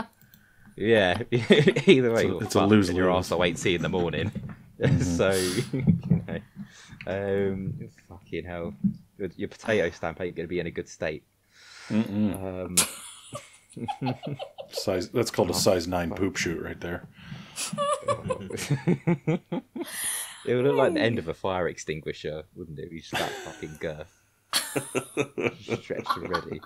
yeah, either way, It's a lose-lose. Your ass, I'll wait see in the morning. So fucking hell, your potato stamp ain't gonna be in a good state. Size. That's called a size 9 poop shoot right there. It would look like the end of a fire extinguisher, wouldn't it? It's just that fucking girth. Stretched and ready.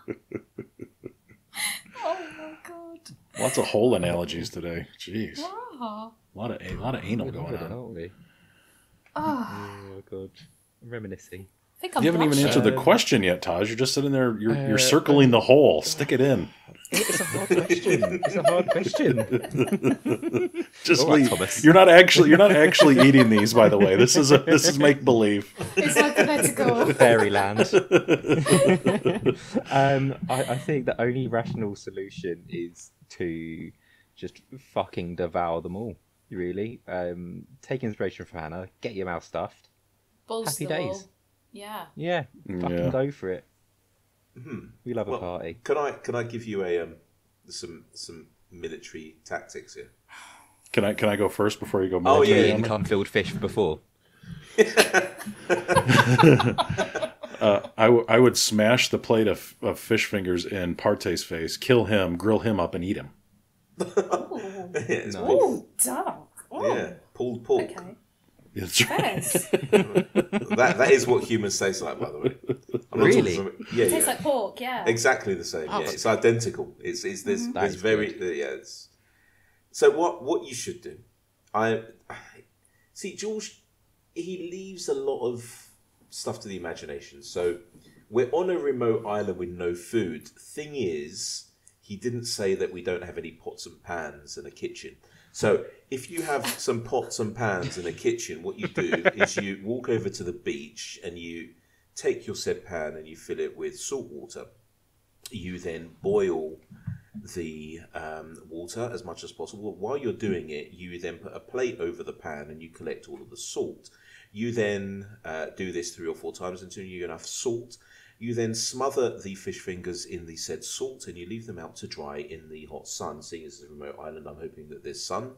Oh my god. Lots of hole analogies today. Jeez, Oh. a lot of anal going Longer than, on. aren't we? Oh. Oh god. I'm reminiscing. I think I'm You haven't even blushing. answered the question yet, Taj. You're just sitting there. You're circling the hole. Stick it in. It's a hard question. It's a hard question. Just All right, leave. Thomas. You're not actually eating these, by the way. This is make believe. It's hypothetical. Fairyland. I think the only rational solution is to just fucking devour them all. Really. Take inspiration from Hannah. Get your mouth stuffed. Balls Happy to the days. wall. Yeah. Yeah. Fucking Yeah. go for it. We love a Well, party. Can I give you a some military tactics here? Can I go first before you go? Oh, yeah, military yeah. on me? Eaten cum-filled fish before. I would smash the plate of fish fingers in Partey's face, kill him, grill him up, and eat him. It's No. pulled- Oh, dark. Oh. yeah, pulled pork. Okay. It's Yes. That is what humans taste like, by the way. I'm not Really? talking from- yeah, It tastes yeah. like pork, yeah. Exactly the same. Oh, Yeah, it's identical. It's there's That is very yeah. So what you should do, I see George. He leaves a lot of stuff to the imagination. So we're on a remote island with no food. Thing is, he didn't say that we don't have any pots and pans and a kitchen. So if you have some pots and pans in a kitchen, what you do is you walk over to the beach and you take your said pan and you fill it with salt water. You then boil the water as much as possible. While you're doing it, you then put a plate over the pan and you collect all of the salt. You then do this 3 or 4 times until you get enough salt. You then smother the fish fingers in the said salt and you leave them out to dry in the hot sun. Seeing as it's a remote island, I'm hoping that there's sun.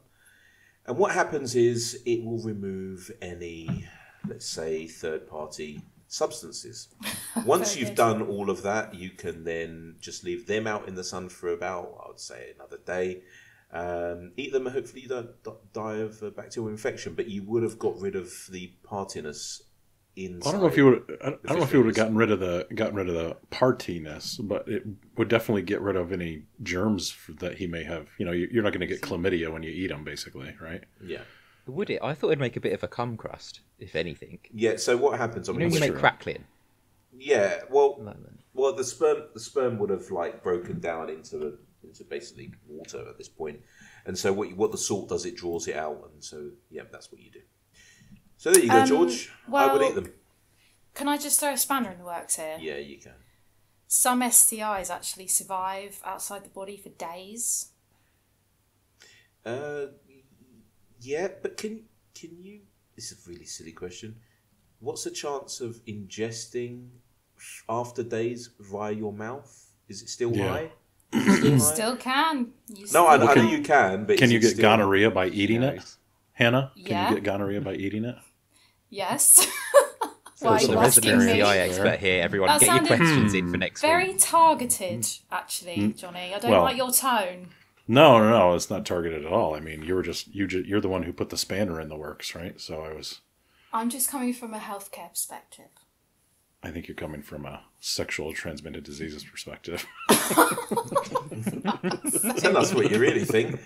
And what happens is it will remove any, let's say, third-party substances. Once Very you've good. done all of that, you can then just leave them out in the sun for about, I would say, another day. Eat them and hopefully you don't die of a bacterial infection, but you would have got rid of the partiness inside. I don't know if you would. I don't know if you would have fingers. gotten rid of the partiness, but it would definitely get rid of any germs that he may have. You know, you're not going to get chlamydia when you eat them, basically, right? Yeah. Would it? I thought it'd make a bit of a cum crust, if anything. Yeah. So what happens? I You mean, know, you That's make true. crackling. yeah. Well, Like that. well, the sperm would have like broken down into basically water at this point, and so what the salt does, it draws it out, and so yeah, that's what you do. So there you go, George. I would well- eat them. Can I just throw a spanner in the works here? Yeah, you can. Some STIs actually survive outside the body for days. Yeah, but can you? This is a really silly question. What's the chance of ingesting after days via your mouth? Is it still Yeah. high? Is it still high? Still can. You No, I still know you can, but Can is you it get still... gonorrhea by eating it, Nice. Hannah? Can Yeah. you get gonorrhea by eating it? Yes. For Why are some you The asking resident vegetarians me? CI expert here. Everyone, That get your sounded questions in for next Very week. targeted, actually, Johnny. I don't Well- like your tone. No, it's not targeted at all. I mean, you're the one who put the spanner in the works, right? So I'm just coming from a healthcare perspective. I think you're coming from a sexual transmitted diseases perspective. Tell us what you really think.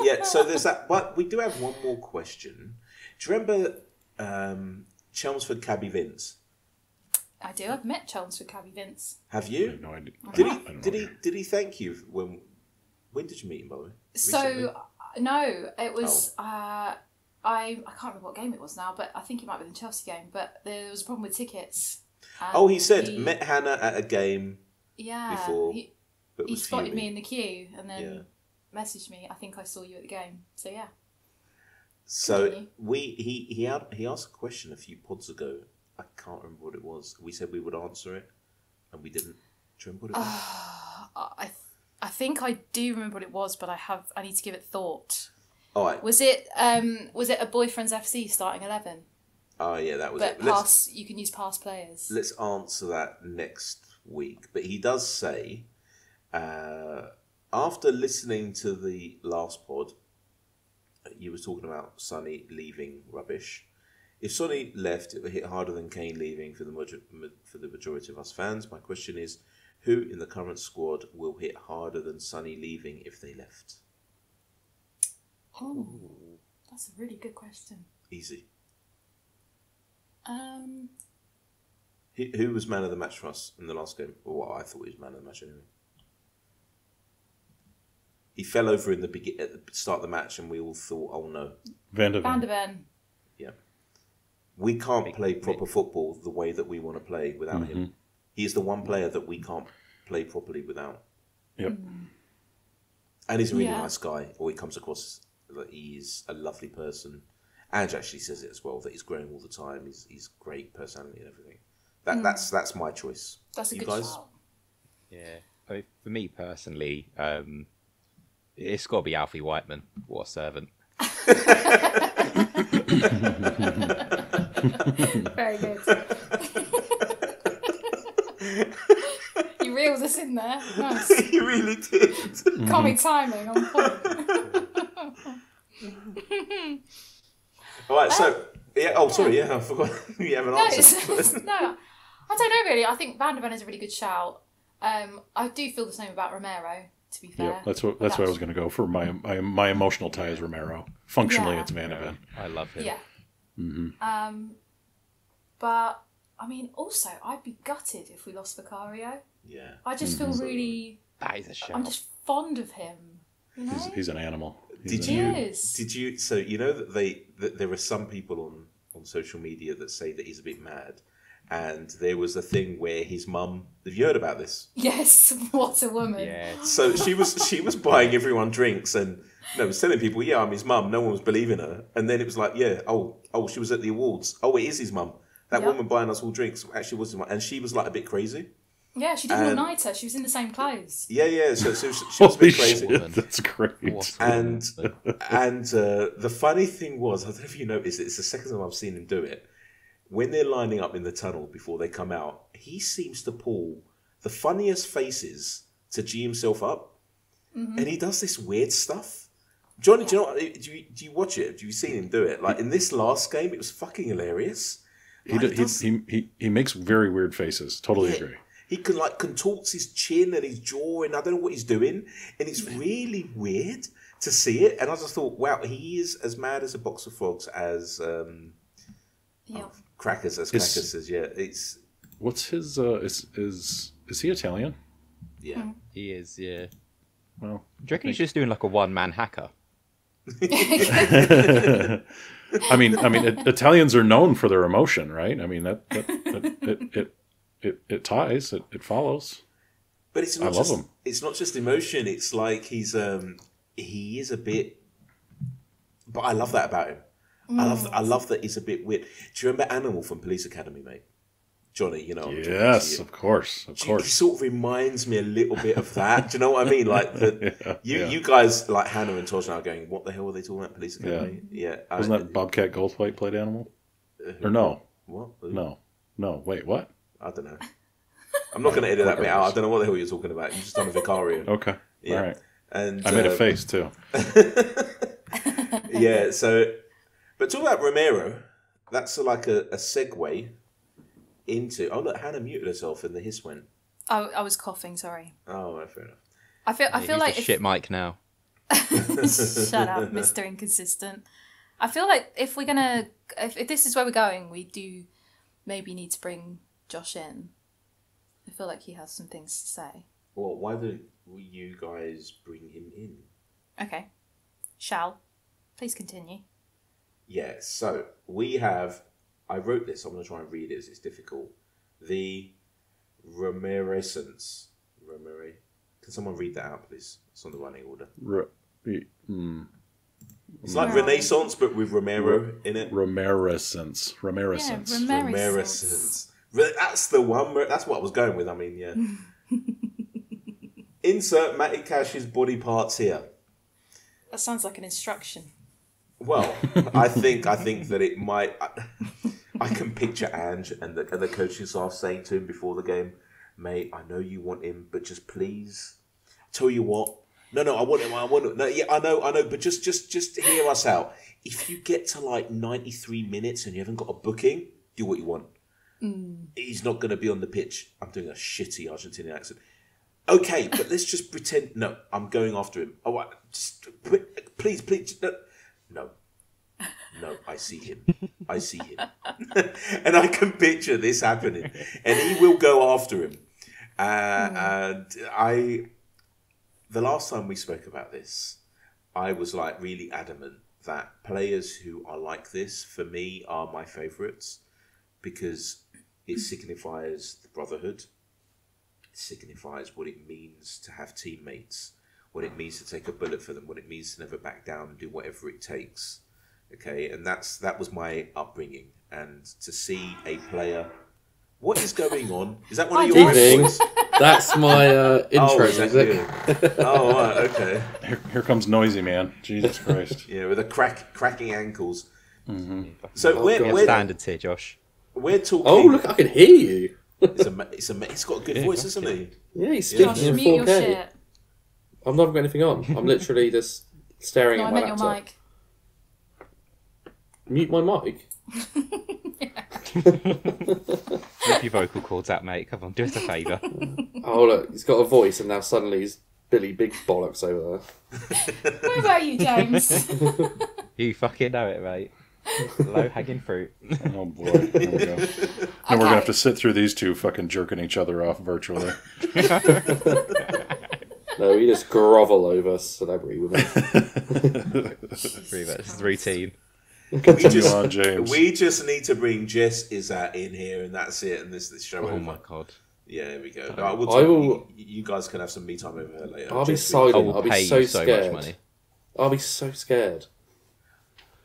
Yeah, so there's that. But we do have one more question. Do you remember Chelmsford Cabby Vince? I do. I've met Chelmsford Cabby Vince. Have I you? have no idea. Did I he? don't Did know. he? Did he thank you when did you meet him, by the way? Recently? So, no, it was... I can't remember what game it was now, but I think it might be the Chelsea game. But there was a problem with tickets. and Oh, he said met Hannah at a game Yeah. before, He but was spotted fuming. me in the queue and then Yeah. messaged me. I think I saw you at the game. So, yeah. So Continue. he asked a question a few pods ago. I can't remember what it was. We said we would answer it, and we didn't. Do you remember what it was? I think I do remember what it was, but I need to give it thought. All right. Was it a Boyfriends FC starting 11? Oh yeah, that was But it. you can use past players. Let's answer that next week. But he does say, after listening to the last pod, you were talking about Sonny leaving rubbish. If Sonny left, it would hit harder than Kane leaving for the majority of us fans. My question is, who in the current squad will hit harder than Sonny leaving if they left? Oh, that's a really good question. Easy. Um, Who was man of the match for us in the last game? Or what I thought he was man of the match anyway. He fell over at the start of the match, and we all thought, "Oh no, Van de Van Ven. de Ven. yeah, we can't play proper football the way that we want to play without him. He is the one player that we can't play properly without. Yep. And he's a really Yeah. nice guy, or he comes across that he's a lovely person. Ange actually says it as well, that he's growing all the time. He's great personality and everything. That's my choice. That's a You good guys? shout. Yeah. I mean, for me personally, it's got to be Alfie Whiteman. What a servant. Very good. You reeled us in there. Nice. He really did. Comic timing on point. All right, so yeah. Oh, sorry. Yeah, I forgot. You have an No, answer. no, I don't know really. I think Van de Ven is a really good shout. I do feel the same about Romero. To be fair, Yep. That's what I was going to go for. My emotional tie is Romero. Functionally, Yeah. it's Van de Ven. I love him. Yeah. But I mean, also, I'd be gutted if we lost Vicario. Yeah. I just feel really. That is a shout. I'm just fond of him. You know? He's an animal. Did He you? is. Did you? So you know that there are some people on social media that say that he's a bit mad, and there was a thing where his mum. Have you heard about this? Yes, what a woman. Yeah. So she was buying everyone drinks and was telling people, yeah, I'm his mum. No one was believing her, and then it was like, yeah, oh, she was at the awards. Oh, it is his mum. That Yep. woman buying us all drinks actually was his mum, and she was like a bit crazy. Yeah, she didn't all-nighter. She was in the same clothes. Yeah. So she was a Holy bit crazy. shit, that's great. What a And woman. the funny thing was, I don't know if you noticed, it's the second time I've seen him do it. When they're lining up in the tunnel before they come out, he seems to pull the funniest faces to G himself up, and he does this weird stuff. Johnny, do you know what, do you watch it? Have you seen him do it? Like in this last game, it was fucking hilarious. He makes very weird faces. Totally agree. He can contorts his chin and his jaw, and I don't know what he's doing, and it's really weird to see it, and I just thought, wow, he is as mad as a box of frogs as Crackers, as Crackers says. Yeah, it's what's his is he Italian? Yeah, he is. Yeah. Well, do you reckon he's just doing like a one-man hacker? I mean, Italians are known for their emotion, right? I mean, it ties, it follows. But it's not I love just him. It's not just emotion. It's like he is a bit. But I love that about him. I love that he's a bit weird. Do you remember Animal from Police Academy, mate? Johnny, you know. Yes, of course. He sort of reminds me a little bit of that. Do you know what I mean? Like you guys, like Hannah and Toj, now going, "What the hell were they talking about? Police Academy?" Yeah. Wasn't that Bobcat Goldthwait played Animal? Or no? What? No. Wait, what? I don't know. I'm not going to edit that bit out. I don't know what the hell you're talking about. You just done a Vicario. Okay. Yeah. All right. And I made a face too. Yeah. So, but talk about Romero. That's like a segue into. Oh look, Hannah muted herself and the hiss went. Oh, I was coughing. Sorry. Oh, right, fair enough. I feel like shit mic now. Shut up, Mr. Inconsistent. I feel like if this is where we're going, we do maybe need to bring Josh in. I feel like he has some things to say. Well, why don't you guys bring him in? Okay. Shall. Please continue. Yeah, so we have... I wrote this, I'm going to try and read it as it's difficult. The Romerescence. Can someone read that out, please? It's on the running order. It's like Renaissance, but with Romero in it. Romerescence. Yeah, Romerescence. That's the one. That's what I was going with. I mean, yeah. Insert Matty Cash's body parts here. That sounds like an instruction. Well, I think that it might. I can picture Ange and the coaching staff saying to him before the game, "Mate, I know you want him, but just please, tell you what. No, I want him. No, yeah, I know, but just hear us out. If you get to like 93 minutes and you haven't got a booking, do what you want. He's not going to be on the pitch." I'm doing a shitty Argentinian accent. Okay, but let's just pretend. No, I'm going after him. Oh, just please, no, I see him. And I can picture this happening, and he will go after him. And the last time we spoke about this, I was like really adamant that players who are like this, for me, are my favourites because it signifies the brotherhood. It signifies what it means to have teammates, what it means to take a bullet for them, what it means to never back down and do whatever it takes. Okay, and that was my upbringing. And to see a player... What is going on? Is that one of your voices? That's my intro music. Oh, right, okay. Here comes Noisy Man. Jesus Christ. Yeah, with the cracking ankles. Mm-hmm. So we're standards here, Josh. We're talking. Oh, look! I can hear you. He's got a good voice, hasn't he? Yeah, he's speaking Josh, in mute your 4K. shit. I've not got anything on. I'm literally just staring No, at I my meant laptop. your mic. Mute my mic. Rip your vocal cords out, mate. Come on, do us a favour. Oh look, he's got a voice, and now suddenly he's Billy Big Bollocks over there. Where were you, James? You fucking know it, mate. Low hanging fruit. Oh boy. Here we go. And we're gonna have to sit through these two fucking jerking each other off virtually. No, we just grovel over celebrity women. That's routine. Continue on, James. We just need to bring Jess Izzat in here, and that's it. And this show. Oh over. my god. Yeah, there we go. You guys can have some me time over her later. I'll be Jess, silent. I'll pay be so you so scared. much money. I'll be so scared.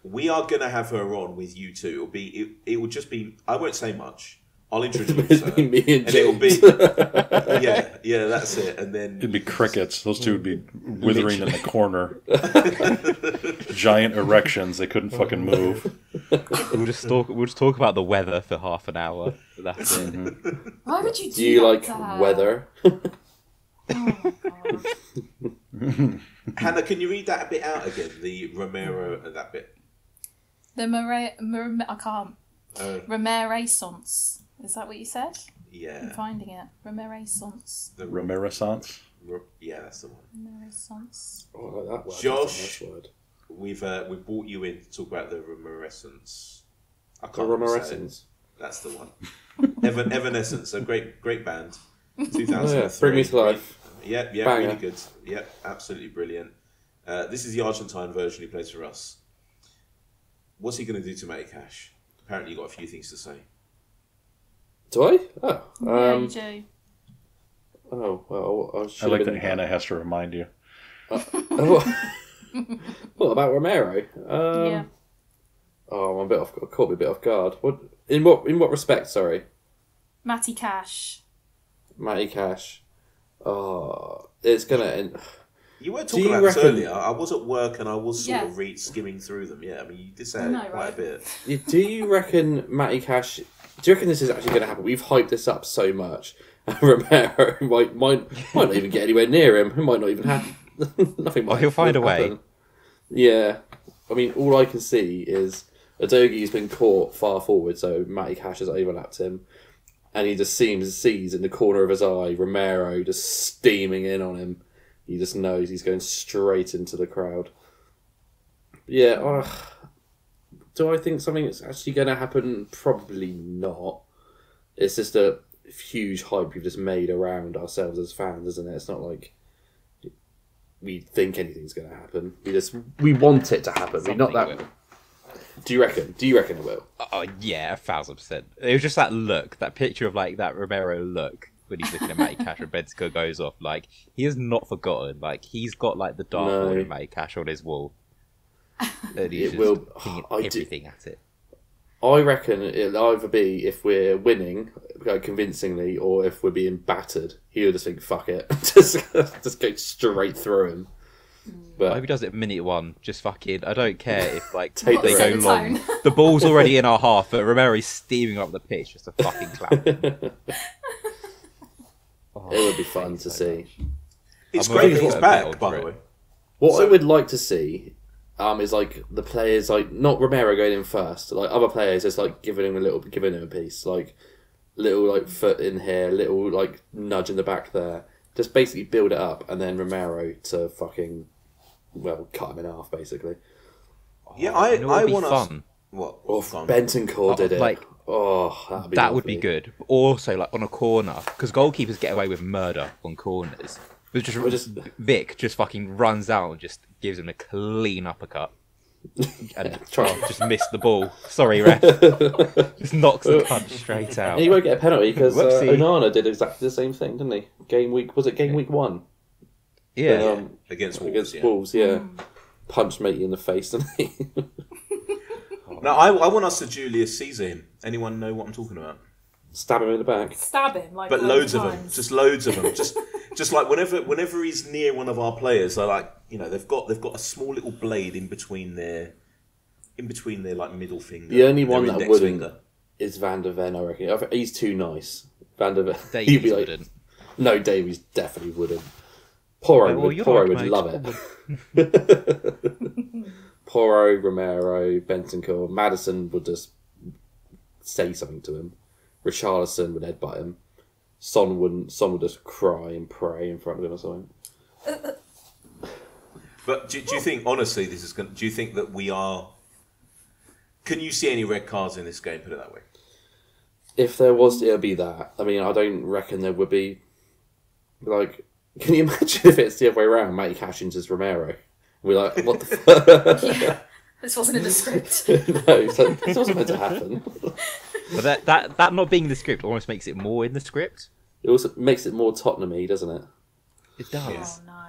We are going to have her on with you two. It will just be. I won't say much. I'll introduce her, Me and it'll be James. yeah, that's it. And then It'd be crickets. Those two would be withering in the corner. Giant erections. They couldn't fucking move. We'll just talk about the weather for half an hour. That's it. Why would you do Do you that like to her? weather? Oh, God. Hannah, can you read that a bit out again? The Romero and that bit. The I can't. Romerescence. Is that what you said? Yeah. I'm finding it. Renaissance. The Renaissance. Yeah, that's the one. Renaissance. Oh, I like that word. Josh. That's a nice word. We brought you in to talk about the Renaissance. I The can't remember saying it. Renaissance. That's the one. Evanescence, a great band. 2003. Oh, yeah. Bring Me to Life. Yep, Banger. really good. Yep, absolutely brilliant. This is the Argentine version he plays for us. What's he going to do to Matty Cash? Apparently, you've got a few things to say. Do I? Oh. Yeah, you do. Oh, well, I like that Hannah has to remind you. What about Romero? Yeah. Oh, I'm a bit off. Caught me a bit off guard. What? In what respect? Sorry, Matty Cash. Matty Cash. Oh, it's gonna end. You were Do talking you about this reckon- earlier. I was at work and I was sort Yeah. of skimming through them. Yeah, I mean, you did say I know, quite right? a bit. Do you reckon Matty Cash? Do you reckon this is actually going to happen? We've hyped this up so much. Romero might not even get anywhere near him. He might not even have nothing. Well, he'll find a way. happen. Yeah, I mean, all I can see is Udogi's been caught far forward, so Matty Cash has overlapped him, and he just sees in the corner of his eye Romero just steaming in on him. He just knows he's going straight into the crowd. Yeah. Do I think something that's actually going to happen? Probably not. It's just a huge hype we've just made around ourselves as fans, isn't it? It's not like we think anything's going to happen. We want it to happen. We're not that. Something Do you reckon? Do you reckon it will? Oh yeah, 1000%. It was just that look, that picture of like that Romero look when he's looking at Matty Cash when Benzco goes off. Like he has not forgotten. Like he's got like the dartboard of Matty Cash on his wall. And he's It will. thinking I do- everything at it. I reckon it'll either be if we're winning convincingly, or if we're being battered. He'll just think, "Fuck it," just go straight through him. I But hope he does it at minute one. Just fucking. I don't care if like Take they the go tone. long. The ball's already in our half, but Romero's steaming up the pitch just a fucking clap. Oh, it would be fun to see. It's I'm great already that he's a bit back, old by for the it. way. What I would like to see is like the players, like not Romero going in first, like other players just like giving him a piece, like little like foot in here, little like nudge in the back there. Just basically build it up, and then Romero to fucking cut him in half, basically. Yeah, You know what I would be want us. fun. What? Or Fun? Bentoncourt did it. like- That'd be That would be lovely. good. Also, like on a corner, because goalkeepers get away with murder on corners. But Vic just fucking runs out and just gives him a clean uppercut. And just missed the ball. Sorry, ref. Just knocks the punch straight out. And he won't get a penalty because Whoopsie. Onana did exactly the same thing, didn't he? Game week 1? Yeah. Against Wolves. Against yeah. Wolves, yeah. Punched matey in the face, didn't he? No, I want us to Julius Caesar him. Anyone know what I'm talking about? Stab him in the back. Stab him like. But loads of them, times. just loads of them, just like whenever he's near one of our players, they're like, they've got a small little blade in between their like middle finger. The only and their one that index wouldn't finger. is Van der Ven, I reckon. He's too nice. Van der Ven. Davies he'd be like, wouldn't. No, Davies definitely wouldn't. Porro Well, you're would right, love mate. it. Porro, Romero, Bentoncourt, Maddison would just say something to him. Richarlison would headbutt him. Son wouldn't. Son would just cry and pray in front of him or something. But do you think, honestly, this is going? Do you think that we are? Can you see any red cards in this game? Put it that way. If there was, it'll be that. I mean, I don't reckon there would be. Like, can you imagine if it's the other way around? Matty Cash into Romero. We're like, what the fuck? Yeah, this wasn't in the script. No, this wasn't meant to happen. But that not being in the script almost makes it more in the script. It also makes it more Tottenham-y, doesn't it? It does. Yes. Oh no!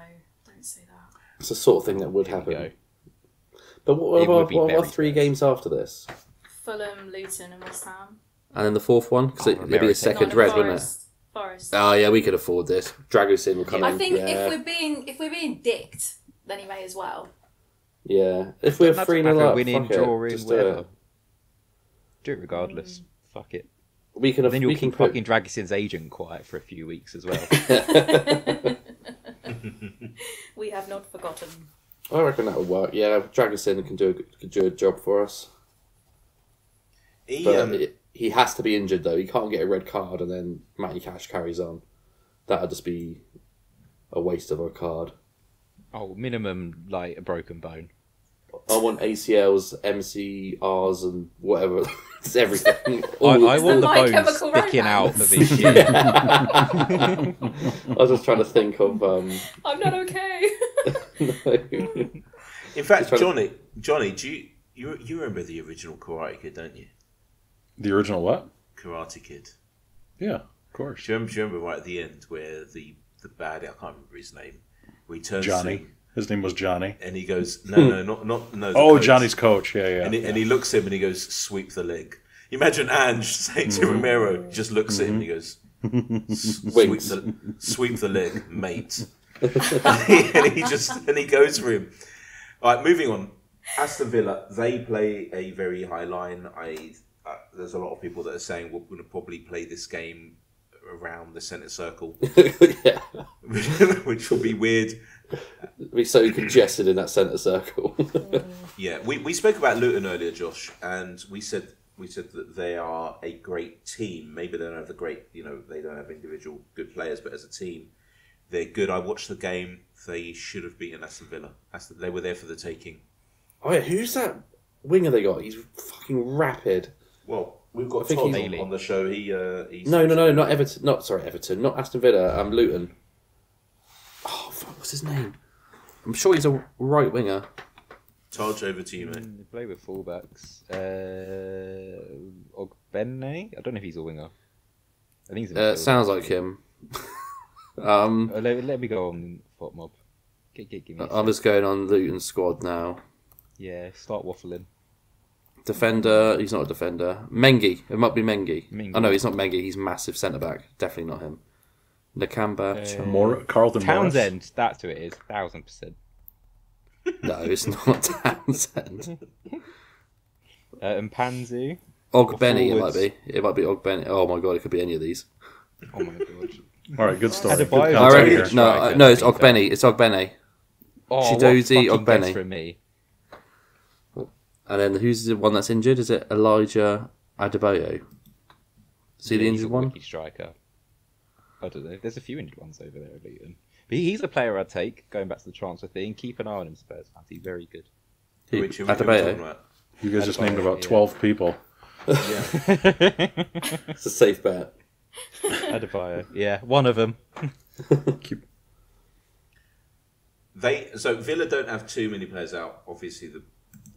Don't say that. It's the sort of thing that would Here we happen. go. But what It would be are our very 3 close. games after this? Fulham, Luton, and West Ham. And then the 4th one? Because it'd be Romero a second Nottingham red, wouldn't it? Forest. Oh yeah, we could afford this. Dragusin will come I in. think yeah. if we're being dicked, then he may as well. Yeah. If we're Doesn't 3-0 matter, up, winning, fuck it. drawing, Just do whatever. it. Do it regardless. Fuck it. We can. Then we you'll can keep put. fucking Dragison's agent quiet for a few weeks as well. We have not forgotten. I reckon that would work. Yeah, Dragusin can do a good job for us. He But he has to be injured though. He can't get a red card and then Matty Cash carries on. That'd just be a waste of a card. Oh, minimum like a broken bone. I want ACLs, MCRs, and whatever. It's everything. I want the My bones Chemical sticking out Romance. of his shin. I was just trying to think of. I'm not okay. No. In fact, Just trying Johnny, do you remember the original Karate Kid, don't you? The original what? Karate Kid. Yeah, of course. Do you remember right at the end where the baddie, I can't remember his name, where he turns to Johnny. him His name was Johnny. and he goes, no, not the Oh, coach. Johnny's coach. Yeah. And he looks at him and he goes, sweep the leg. You imagine Ange saying to Romero, he just looks at him and he goes, sweep the leg, mate. and he goes for him. All right, moving on. Aston Villa, they play a very high line. There's a lot of people that are saying we're going to probably play this game around the centre circle, Yeah. which will be weird. Be so congested in that centre circle. Yeah, we spoke about Luton earlier, Josh, and we said that they are a great team. Maybe they don't have they don't have individual good players, but as a team, they're good. I watched the game. They should have beaten Aston Villa. They were there for the taking. Oh yeah, who's that winger they got? He's fucking rapid. Well, we've got I think Todd he's- on the show. He's No, not Everton. Everton. Not Aston Villa. Luton. Oh, fuck, what's his name? I'm sure he's a right winger. Toj, over to you, mate. They play with fullbacks. Ogbene? I don't know if he's a winger. I think he's a midfielder. Sounds like him. Let me go on Foot Mob. Give me a I'm just going on Luton's squad now. Yeah, start waffling. Defender, he's not a defender. Mengi, it might be Mengi. Mengi. Oh no, he's not Mengi, he's massive centre back. Definitely not him. Nakamba. Carlton Townsend, that's who it is, 1000%. No, it's not Townsend. And Panzu. Ogbeni, it might Forwards. be. It might be Ogbeni. Oh my god, it could be any of these. Oh my god. All right, good story. Had a Good bio- I content reckon, here. striker, no, it's to be fair. Ogbeni. It's Ogbeni. Oh, Chidozie what a fucking Ogbene. guess from me. And then who's the one that's injured? Is it Elijah Adebayo? Is he the He's injured a one? wicked striker. I don't know. There's a few injured ones over there at Luton. But he's a player I'd take, going back to the transfer thing. Keep an eye on him, Spurs fans. He's very good. Who? Which are we talking Adebayo. about? You guys just named Adebayo, about yeah. 12 people. Yeah. It's a safe bet. Adebayo. Yeah, one of them. Keep... So Villa don't have too many players out. Obviously,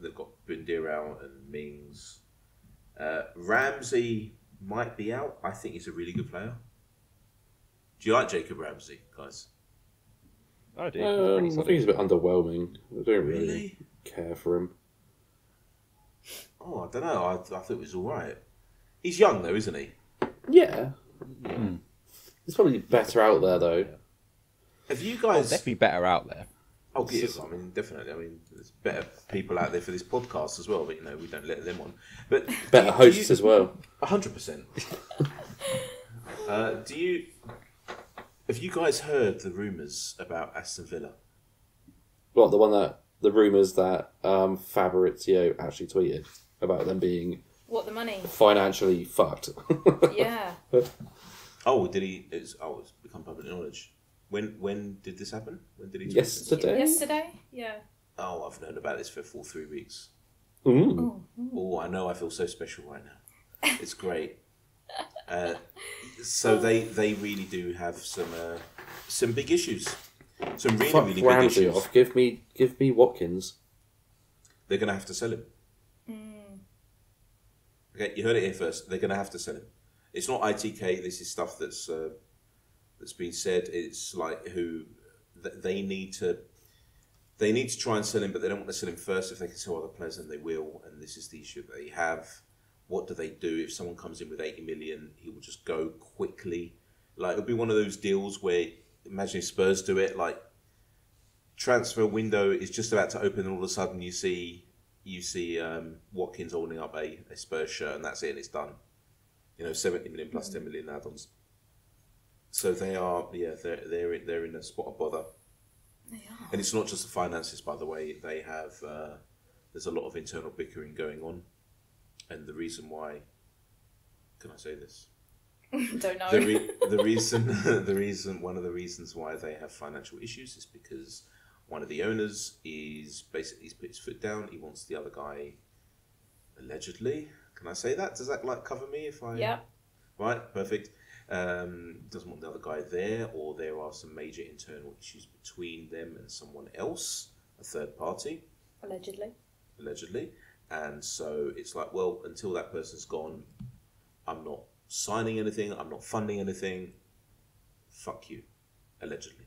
they've got Bundir out and Mings. Ramsey might be out. I think he's a really good player. Do you like Jacob Ramsey, guys? I do. He's I pretty think solid. he's a bit underwhelming. I don't really Really? care for him. Oh, I don't know. I thought it was all right. He's young though, isn't he? Yeah. He's probably better out there though. Have you Oh, guys? definitely better out there. Oh, yeah, I mean, definitely. I mean, there's better people out there for this podcast as well, but we don't let them on. But Better hosts as well. 100%. Have you guys heard the rumours about Aston Villa? What, the rumours that Fabrizio actually tweeted about them being What, the money? financially fucked. Yeah. Oh, did he? It's become public knowledge. When did this happen? When did he? tweet this? Yesterday? Yesterday? Yeah. Oh, I've known about this for a full 3 weeks. Mm. Oh, I know. I feel so special right now. It's great. So they really do have some big issues. Some really Fuck really big Ramsey issues. off. Give me Watkins. They're going to have to sell him. Okay, you heard it here first. They're going to have to sell him. It's not ITK. This is stuff that's been said. It's like they need to try and sell him, but they don't want to sell him first. If they can sell other players, then they will. And this is the issue that they have. What do they do if someone comes in with 80 million? He will just go quickly. Like it'll be one of those deals where imagine if Spurs do it. Like transfer window is just about to open, and all of a sudden you see Watkins holding up a Spurs shirt, and that's it. And it's done. 70 million plus 10 million add-ons. So they are, they're in a spot of bother. They are. And it's not just the finances, by the way. They have there's a lot of internal bickering going on, and the reason why can I say this? Don't know. The reason, one of the reasons why they have financial issues is because one of the owners is basically he's put his foot down. He wants the other guy, allegedly. Can I say that? Does that like cover me if I? Yeah. Right. Perfect. Doesn't want the other guy there, or there are some major internal issues between them and someone else, a third party. Allegedly. And so it's like, well, until that person's gone, I'm not signing anything, I'm not funding anything. Fuck you, allegedly.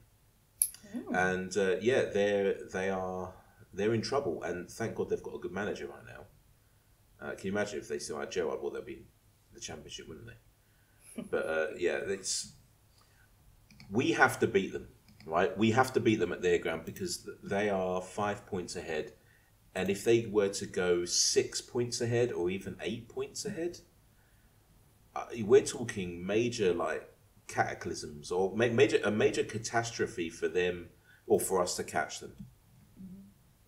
And they're in trouble, and thank God they've got a good manager right now. Can you imagine if they still had Gerrard? Well, they'd be in the Championship, wouldn't they? But we have to beat them, right? We have to beat them at their ground because they are 5 points ahead, and if they were to go 6 points ahead or even 8 points ahead, we're talking major like cataclysms or a major catastrophe for them or for us to catch them,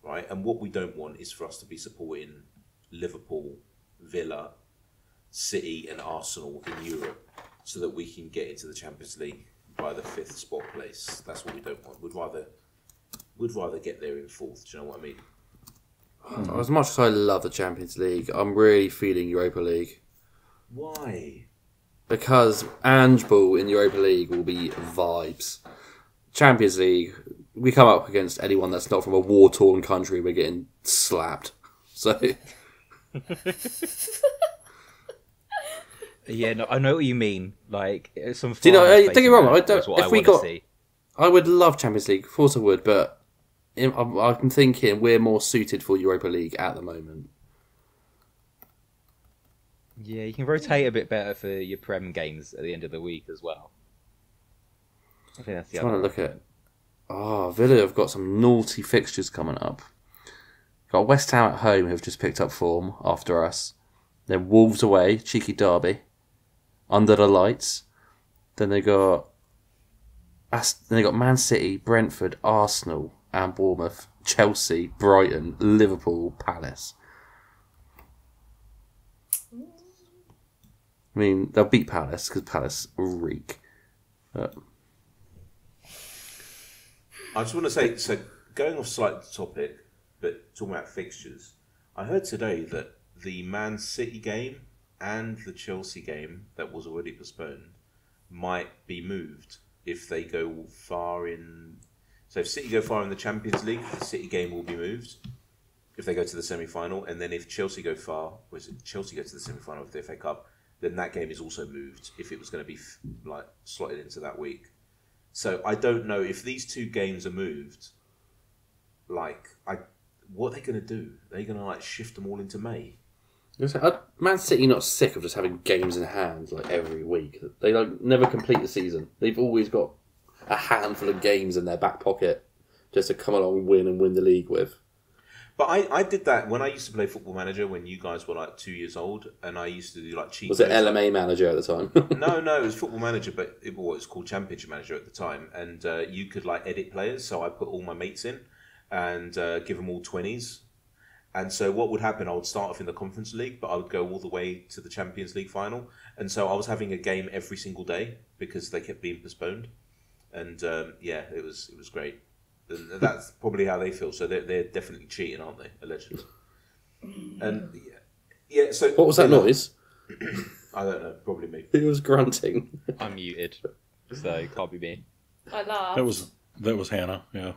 right? And what we don't want is for us to be supporting Liverpool, Villa, City and Arsenal in Europe so that we can get into the Champions League by the 5th spot place. That's what we don't want. We'd rather get there in 4th. Do you know what I mean? As much as I love the Champions League, I'm really feeling Europa League. Why? Because Ange Ball in Europa League will be vibes. Champions League, we come up against anyone that's not from a war-torn country, we're getting slapped. So... Yeah, no, I know what you mean. Like some. Do you know? Don't get me wrong. I don't. What If we got, I would love Champions League. Of course, I would. But I'm thinking we're more suited for Europa League at the moment. Yeah, you can rotate a bit better for your Prem games at the end of the week as well. I think that's the Trying to look at. Villa have got some naughty fixtures coming up. Got West Ham at home who've just picked up form after us. Then Wolves away, cheeky derby. Under the lights. Then they got Man City, Brentford, Arsenal and Bournemouth, Chelsea, Brighton, Liverpool, Palace. I mean, they'll beat Palace because Palace reek. But... I just want to say, so going off slight topic, but talking about fixtures, I heard today that the Man City game and the Chelsea game that was already postponed might be moved if they go far in. So if City go far in the Champions League, the City game will be moved if they go to the semi-final, and then if Chelsea go far, or is it Chelsea go to the semi-final of the FA Cup, then that game is also moved if it was going to be like slotted into that week. So I don't know if these two games are moved. What are they going to do? Are they going to like shift them all into May? Man City not sick of just having games in hand like every week. They never complete the season. They've always got a handful of games in their back pocket just to come along and win the league with. But I did that when I used to play Football Manager when you guys were like 2 years old, and I used to do like cheat. Was it LMA Manager at the time? No, it was Football Manager, but it was called Championship Manager at the time, and you could like edit players. So I put all my mates in and give them all 20s. And so what would happen, I would start off in the Conference League, but I would go all the way to the Champions League final. And so I was having a game every single day because they kept being postponed. And it was great. And that's probably how they feel. So they're definitely cheating, aren't they? Allegedly. And yeah. So what was that noise? I don't know. Probably me. It was grunting. I'm muted, so it can't be me. I laughed. That was Hannah. Yeah.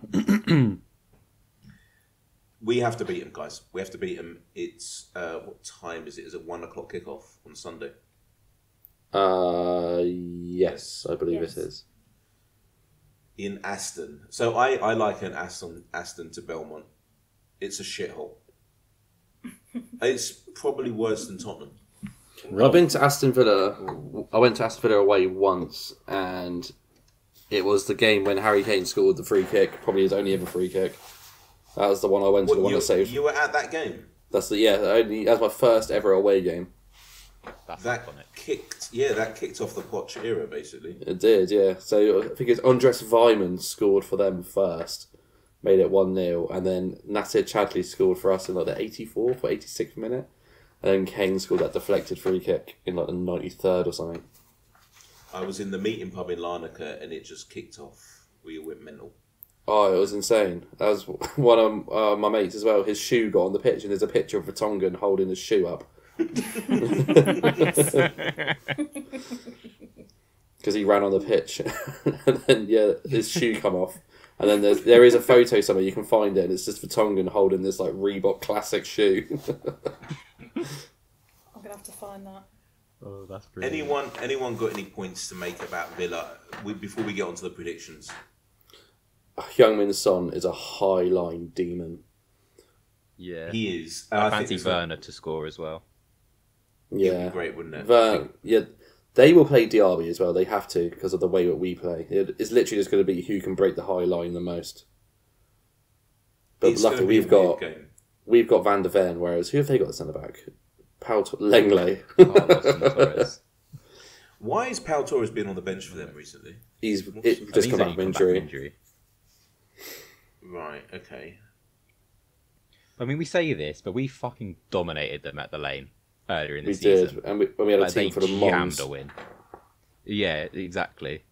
We have to beat them, guys. We have to beat them. It's what time is it? Is it 1 o'clock kickoff on Sunday? Yes, I believe it is. In Aston. So I liken Aston to Belmont. It's a shithole. It's probably worse than Tottenham. I've been to Aston Villa. I went to Aston Villa away once, and it was the game when Harry Kane scored the free kick. Probably his only ever free kick. That was the one I went to. The one that saved. You were at that game. That's that was my first ever away game. That kicked off the Poch era, basically. It did, yeah. So I think it's Andres Weimann scored for them first, made it 1-0, and then Nasser Chadli scored for us in like the 84th or 86th minute, and then Kane scored that deflected free kick in like the 93rd or something. I was in the meeting pub in Larnaca and it just kicked off. We all went mental. Oh, it was insane. That was one of my mates as well. His shoe got on the pitch, and there's a picture of Vertonghen holding his shoe up. Because he ran on the pitch, and then his shoe come off, and then there is a photo somewhere you can find it, and it's just Vertonghen holding this like Reebok classic shoe. I'm gonna have to find that. Oh, that's brilliant. Anyone got any points to make about Villa before we get on to the predictions? Heung-min Son is a high line demon. Yeah, He is. I fancy Werner to score as well. It'd Yeah, be great, wouldn't it? They will play Diaby as well. They have to because of the way that we play. It's literally just going to be who can break the high line the most. But It's luckily gonna be a weird we've got game. Van der Ven. Whereas who have they got at centre back? Langley. Carlos and Torres. Why has Pau Torres been on the bench for them recently? He's I think just he's come only back from injury. injury. Right, okay. I mean, we say this, but we fucking dominated them at the Lane earlier in the We season. did, and when we had a Like, team they for the jammed Mons. a win. Yeah, exactly.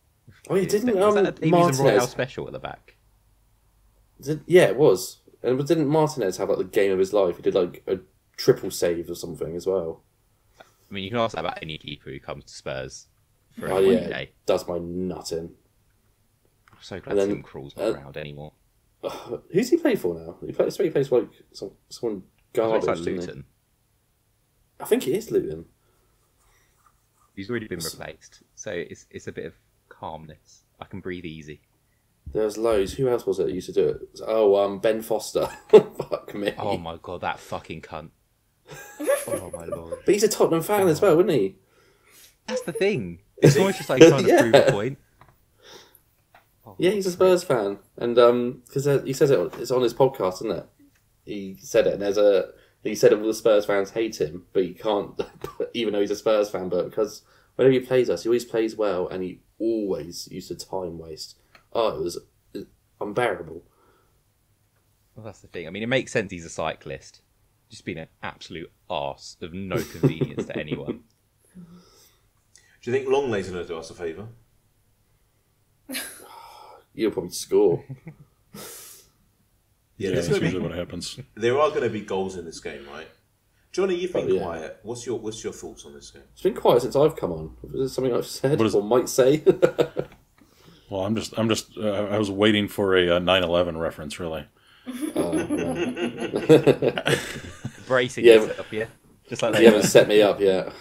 Oh, he didn't. Was that a Davies and Royale Martinez. special at the back? Yeah, it was. And didn't Martinez have like the game of his life? He did like a triple save or something as well. I mean, you can ask that about any keeper who comes to Spurs for Oh a yeah, day. does my nut in. I'm so glad And then- Tim Krul's not around anymore. Who's he play for now? He plays for like someone garbage. Looks like doesn't he? Luton. I think it is Luton. He's already been replaced, so it's a bit of calmness. I can breathe easy. There's loads. Who else was it that used to do it? Oh, Ben Foster. Fuck me. Oh my god, that fucking cunt. Oh my lord. But he's a Tottenham fan as well, isn't he? That's the thing. It's always just like trying to prove a point. Oh, Yeah, he's a Spurs fan, and because he says it's on his podcast, isn't it? He said it, and he said all the Spurs fans hate him, but he can't, even though he's a Spurs fan. But because whenever he plays us, he always plays well, and he always used to time waste. Oh, it was unbearable. Well, that's the thing. I mean, it makes sense he's a cyclist. Just being an absolute arse of no convenience to anyone. Do you think Longley's going to do us a favour? You'll probably score. Yeah, there's that's gonna usually be, what happens. there are going to be goals in this game, right? Johnny, you've been Oh, yeah. quiet. What's your thoughts on this game? It's been quiet since I've come on. Is there something I've said What is or might say? Well, I'm just. I was waiting for a 9/11 reference, really. Bracing Yeah. yourself, yeah? Just like You haven't set me up yet.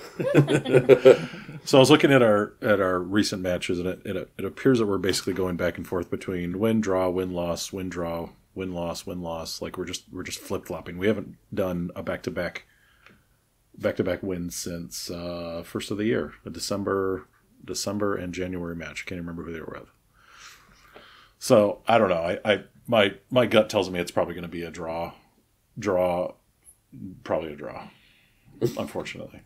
So I was looking at our recent matches, and it appears that we're basically going back and forth between win, draw, win, loss, win, draw, win, loss, win, loss. Like we're just flip flopping. We haven't done a back to back win since first of the year, a December and January match. I can't even remember who they were with. So I don't know. My gut tells me it's probably going to be a draw, probably a draw. Unfortunately,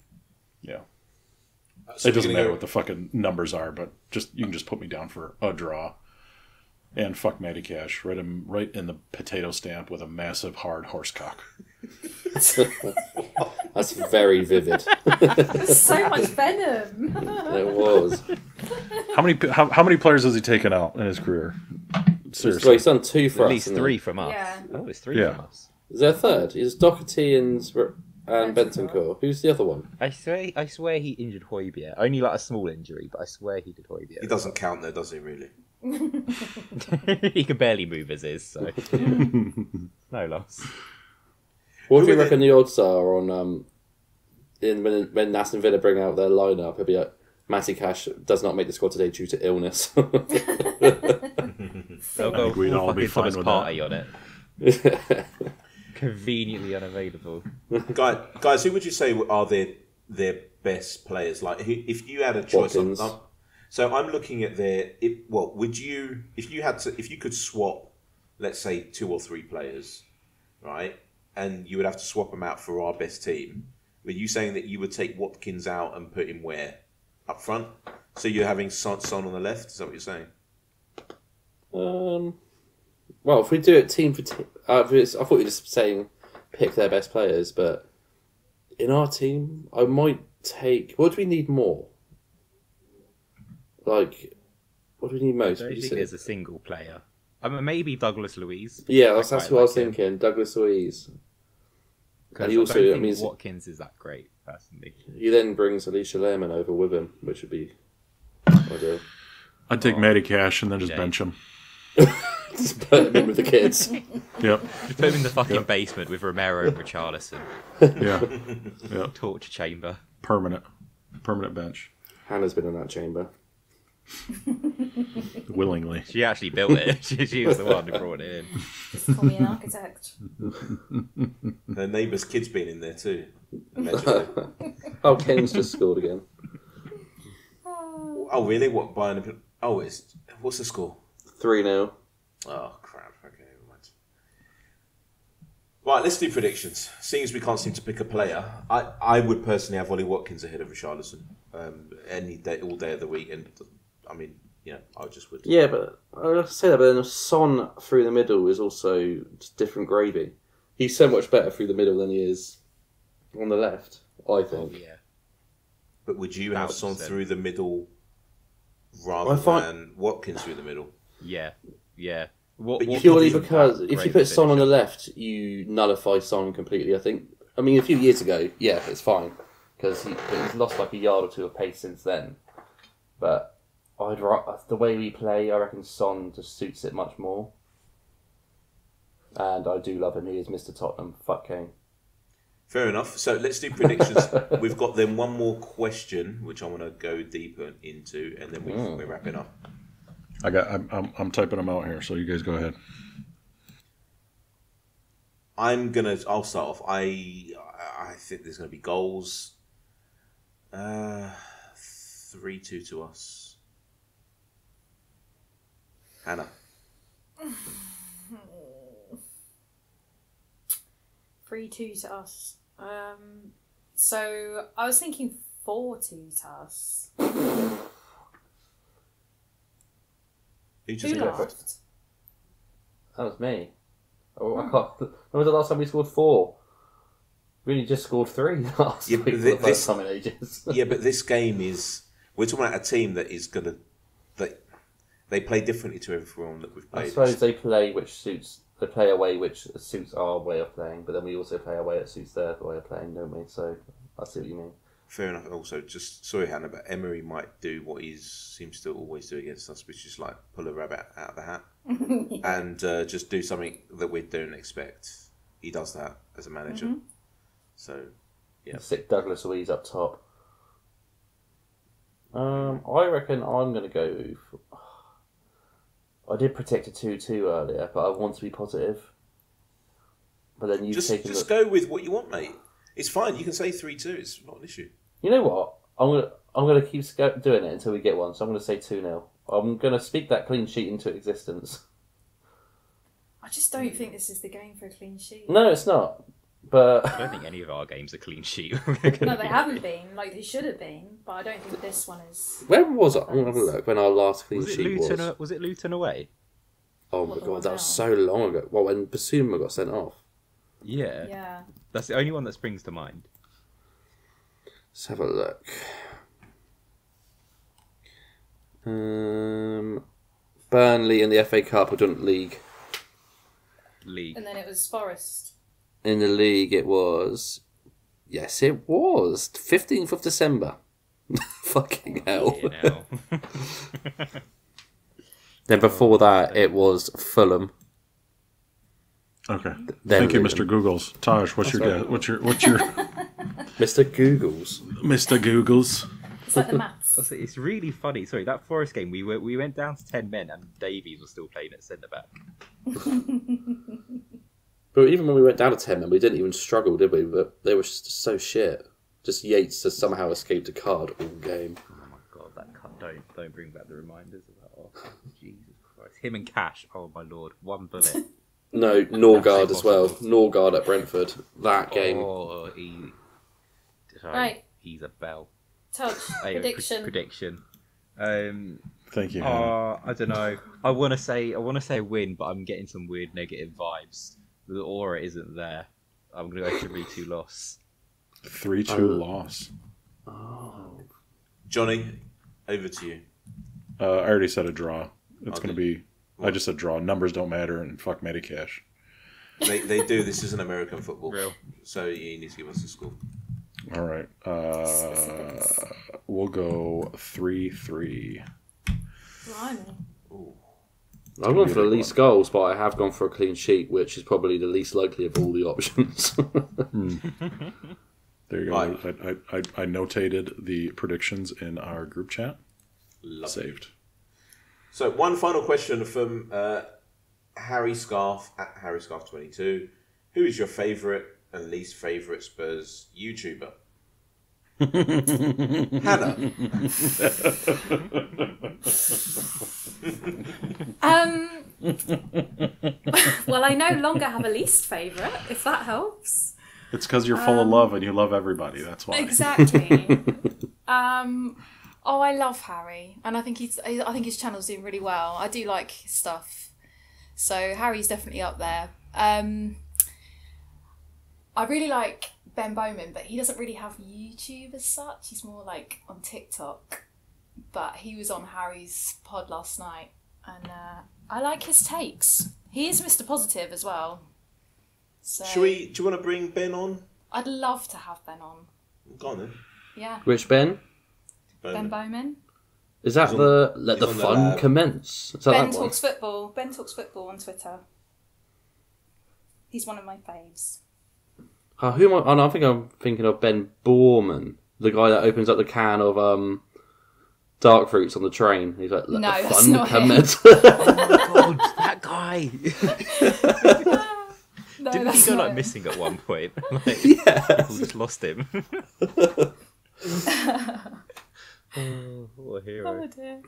yeah. So It doesn't we're matter gonna what the fucking numbers are, but you can just put me down for a draw. And fuck Matty Cash, right in the potato stamp with a massive hard horse cock. That's very vivid. There's so much venom. It was. How many players has he taken out in his career? Well, Seriously, he's done two for at us. least hasn't he? 3 from us. Yeah. Oh, it's 3 Yeah. from us. Is there a third? Is Doherty and Bentancur. Who's the other one? I swear he injured Højbjerg. Only like a small injury, but I swear he did Højbjerg. He doesn't count though, does he, really? He can barely move as is, so no loss. What Who do you are reckon the odds are on when Aston Villa bring out their lineup? It'll be like Matty Cash does not make the squad today due to illness. They'll I go think we'd full all be fucking fine Thomas with Partey on it. Conveniently unavailable. Guys, who would you say are their best players? Like, if you had a choice, Watkins. So I'm looking at would you if you could swap, let's say 2 or 3 players, right? And you would have to swap them out for our best team. Were you saying that you would take Watkins out and put him where? Up front? So you're having Son on the left? Is that what you're saying? Well, if we do it team for team, I thought you were just saying pick their best players, but In our team, I might take... What do we need more? Like, what do we need most? I What don't do you think say? there's a single player. I mean, maybe Douglas Luiz. Yeah, that's quite what I was like him. thinking. Douglas Luiz. Because And he also, I I don't mean, think Watkins is that great, personally. he then brings Alicia Lehrman over with him, which would be ideal. I'd take Matty Cash and then just Jay. bench him. Just put him in with the kids. Yep. Just put him in the fucking basement with Romero and Richarlison. Yeah. Yeah. Torture chamber. Permanent bench. Hannah's been in that chamber. Willingly. She actually built it. she was the one who brought it in. Just call me an architect. Her neighbour's kid's been in there too. Allegedly. Oh, Kane's just scored again. Oh really? What Bayern? Oh, what's the score? 3-0. Oh crap! Okay, never mind. Right, let's do predictions. Seeing as we can't seem to pick a player, I would personally have Ollie Watkins ahead of Richarlison any day, all day of the week. And I mean, I just would. Yeah, but I say that, but then Son through the middle is also just different gravy. He's so much better through the middle than he is on the left, I think. Oh, yeah. But would you have Son 1,000%. through the middle rather than Watkins through the middle? Yeah. But you Purely Watkins because that if you great put Son on the finisher. left, you nullify Son completely, I think. I mean, a few years ago, yeah, it's fine. Because he's lost like a yard or two of pace since then. But the way we play, I reckon Son just suits it much more. And I do love him. He is Mr. Tottenham. Fuck Kane. Fair enough. So let's do predictions. We've got then one more question, which I want to go deeper into, and then we're wrapping up. I'm typing them out here, so you guys go ahead. I'll start off. I think there's gonna be goals. 3-2 to us. Hannah. 3-2 to us. So I was thinking 4-2 to us. Who Who just laughed? That was me. Oh, I can't. When was the last time we scored 4? We only just scored 3 last Yeah, week but for the first time in ages. Yeah, but this game is. We're talking about a team that is gonna. They play differently to everyone that we've I played. suppose they play they play a way which suits our way of playing, but then we also play a way that suits their way of playing, don't we? So I see what you mean. Fair enough. Also, just sorry, Hannah, but Emery might do what he seems to always do against us, which is like pull a rabbit out of the hat and just do something that we don't expect. He does that as a manager. Mm-hmm. So, yeah. Stick Douglas Luiz up top. I reckon I'm going to go. I did predict a 2-2 earlier, but I want to be positive. But then you've taken Just go with what you want, mate. It's fine. You can say 3-2. It's not an issue. You know what? I'm gonna keep doing it until we get one. So I'm gonna say 2-0. I'm gonna speak that clean sheet into existence. I just don't think this is the game for a clean sheet. No, it's not. But I don't think any of our games are clean sheet. No, they haven't been. Like, they should have been. But I don't think this one is. when was it? I'm gonna have a look. When our last clean Was it sheet Luton? was. Was it Luton away? Oh my What, the god, one that was now? so long ago. Well, when Basuma got sent off. Yeah. Yeah. That's the only one that springs to mind. Let's have a look. Burnley in the FA Cup or Joint League. League. And then it was Forest. In the league, it was. Yes, it was 15th of December. Fucking hell. You know. Then before that, it was Fulham. Okay. Then Thank you, Luton. Mr. Googles. Taj, what's your right. guess? What's your Mr. Googles. Mr. Googles? It's like the maths. It's really funny. Sorry, that Forest game, we went down to 10 men and Davies was still playing at centre back. But even when we went down to 10 men, we didn't even struggle, did we? But they were just so shit. Just Yates has somehow escaped a card all game. Oh my god, that cut! Don't bring back the reminders of that. Oh, Jesus Christ! Him and Cash. Oh my lord, one bullet. No, Norgard That's as well. impossible. Norgard at Brentford. That game. Oh, Right. He's a bell. Toj, Anyway, prediction. Prediction. Thank you. Hannah. I don't know. I want to say a win, but I'm getting some weird negative vibes. The aura isn't there. I'm gonna go 3-2 loss. 3-2 loss. Oh. Johnny, over to you. I already said a draw. It's going to be... What? I just said draw. Numbers don't matter, and fuck Matty Cash. They do. This is an American football. Real. So you need to give us a score. All right. We'll go 3-3. Blimey. Ooh. I've gone for the least goals, but I have gone for a clean sheet, which is probably the least likely of all the options. There you go. Right. I notated the predictions in our group chat. Lovely. Saved. So one final question from Harry Scarf at Harry Scarf 22. Who is your favourite and least favourite Spurs YouTuber? Hannah. Well, I no longer have a least favourite, if that helps. It's because you're full of love and you love everybody. That's why. Exactly. Oh, I love Harry, and I think his channel's doing really well. I do like his stuff, so Harry's definitely up there. I really like Ben Bowman, but he doesn't really have YouTube as such. He's more like on TikTok. But he was on Harry's pod last night, and I like his takes. He is Mr. Positive as well. So Do you want to bring Ben on? I'd love to have Ben on. Go on then. Yeah, Which Ben? Ben Bowman. Is that He's the Let the he's on the Fun lab. Commence? Is that Ben that one? Talks Football. Ben Talks Football on Twitter. He's one of my faves. Who am I? Oh, no, I think I'm thinking of Ben Borman, the guy that opens up the can of dark fruits on the train. He's like, Let No, the that's Fun not him. Commence. God, that guy. No, Didn't that's he go not like him. missing at one point? Like, Yeah. people just lost him. Oh, what a hero. Oh dear.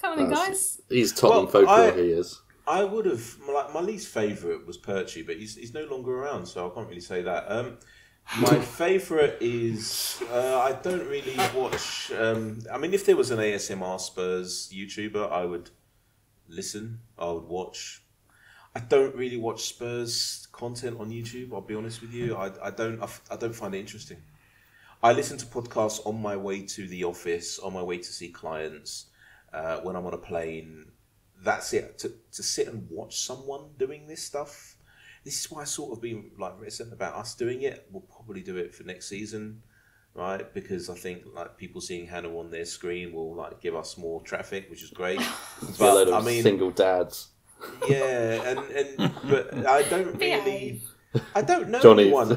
Come on then, guys. He's Tottenham Well, folklore, he is. I would have my least favourite was Perchy, but he's no longer around, so I can't really say that. My favourite is I don't really watch. I mean, if there was an ASMR Spurs YouTuber, I would listen. I would watch. I don't really watch Spurs content on YouTube. I'll be honest with you. I don't find it interesting. I listen to podcasts on my way to the office, on my way to see clients, when I'm on a plane. That's it. To sit and watch someone doing this stuff. This is why I sort of been like reticent about us doing it. We'll probably do it for next season, right? Because I think like people seeing Hannah on their screen will like give us more traffic, which is great. But, I mean, single dads. yeah, and but I don't really. I don't know Johnny. anyone.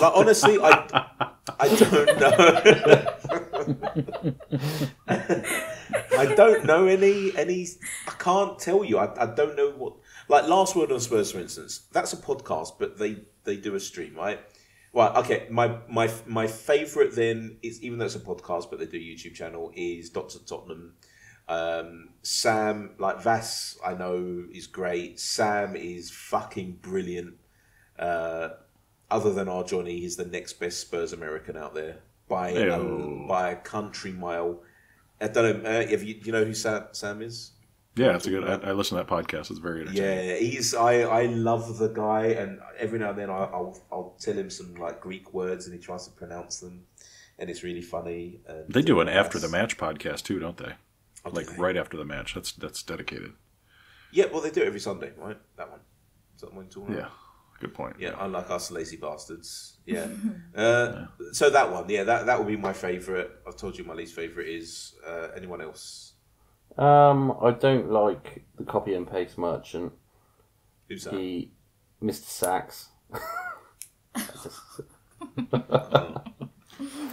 Like honestly, I don't know. I don't know any. I can't tell you. I don't know what. Like Last Word on Spurs, for instance. That's a podcast, but they do a stream, right? Well, okay. My favorite then is, even though it's a podcast, but they do a YouTube channel, is Dr. Tottenham. Sam, like Vass, I know is great. Sam is fucking brilliant. Other than our Johnny, he's the next best Spurs American out there by a country mile. I don't know. Do you know who Sam is? Yeah, it's a good. I listen to that podcast. It's very entertaining. Yeah, I love the guy, and every now and then I'll tell him some like Greek words, and he tries to pronounce them, and it's really funny. And They do an after the match podcast too, don't they? Oh, do Like they? right after the match. That's dedicated. Yeah, well, they do it every Sunday, right? That one. Is that the one you're talking about? Yeah, good point. Yeah, unlike us lazy bastards. Yeah. So that one, yeah, that would be my favourite. I've told you my least favourite is anyone else. I don't like the copy and paste merchant. Who's that? Mr. Sachs.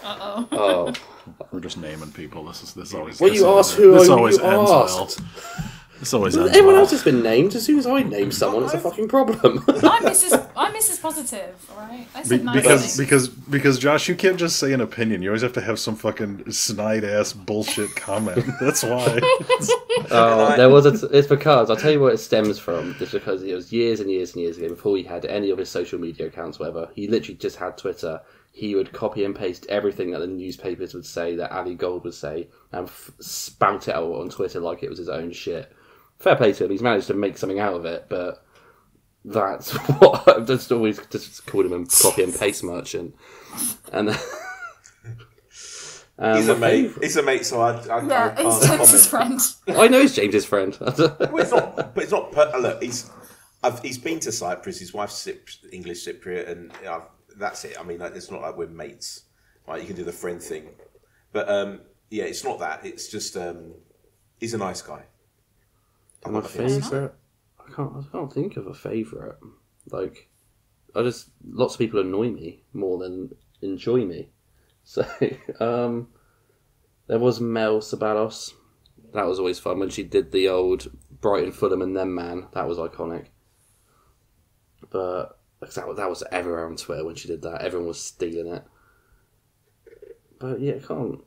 Oh. We're just naming people. This is always. Well, this you always- asked who This you always ends asked. well. This always ends Everyone well. else has been named. As soon as I name someone, it's a fucking problem. I'm Mrs. Positive, alright? I said nice things. Because Josh, you can't just say an opinion. You always have to have some fucking snide ass bullshit comment. That's why. It's because I'll tell you where it stems from. It's because it was years and years and years ago, before he had any of his social media accounts, whatever. He literally just had Twitter. He would copy and paste everything that the newspapers would say, that Ali Gold would say, and spout it out on Twitter like it was his own shit. Fair play to him. He's managed to make something out of it, but that's what I've just always just called him a copy and paste merchant. And he's a mate. He's a mate, so I Yeah, can't he's James's comment. friend. I know he's James's friend. Well, it's not. Look, he's been to Cyprus. His wife's English Cypriot, and that's it. I mean, it's not like we're mates. Right, you can do the friend thing, but yeah, it's not that. It's just he's a nice guy. My favourite? I can't think of a favourite. Like, lots of people annoy me more than enjoy me. So, there was Mel Sabalos. That was always fun when she did the old Brighton, Fulham and Them Man. That was iconic. But that was everywhere on Twitter when she did that. Everyone was stealing it. But yeah, who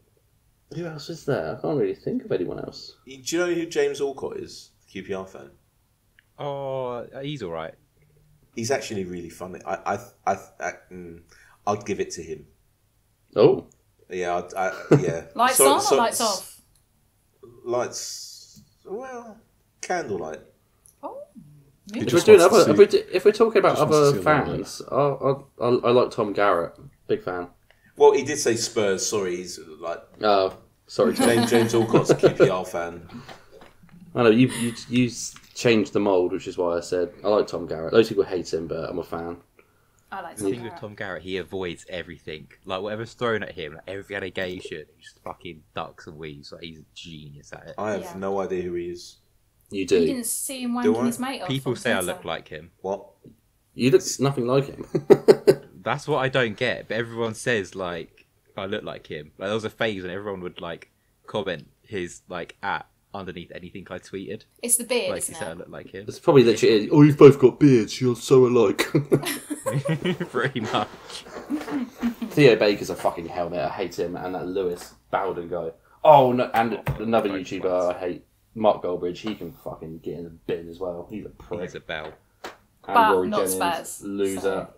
else is there? I can't really think of anyone else. Do you know who James Alcott is? QPR fan. Oh, he's all right. He's actually really funny. I'd give it to him. Oh. Yeah, yeah. Lights on or lights off? Lights. Well, candlelight. Oh, If we're talking about Just wants to other see a fans, I like Tom Garrett. Big fan. Well, he did say Spurs. Sorry, he's like Oh, sorry, Tom. James Alcott's a QPR fan. I know you changed the mould, which is why I said I like Tom Garrett. Those people hate him, but I'm a fan. I like The thing with Tom Garrett, he avoids everything. Like, whatever's thrown at him, like every allegation, he just fucking ducks and weaves. Like, he's a genius at it. I have no idea who he is. You You do. didn't see him Do wanking I? his mate off. People on say I Twitter. look like him. What? You look nothing like him. That's what I don't get. But everyone says, like, I look like him. Like, there was a phase when everyone would, like, comment his, like, at underneath anything I tweeted. It's the beard, Like, he isn't said I it? look like him. It's probably literally. Oh, you've both got beards. You're so alike. Pretty much. Theo Baker's a fucking helmet. I hate him, and that Lewis Bowden guy. Oh no, and another YouTuber I hate, Mark Goldbridge. He can fucking get in the bin as well. He's a prick. He's a bell. And But Rory not Jennings, Spurs, loser. so-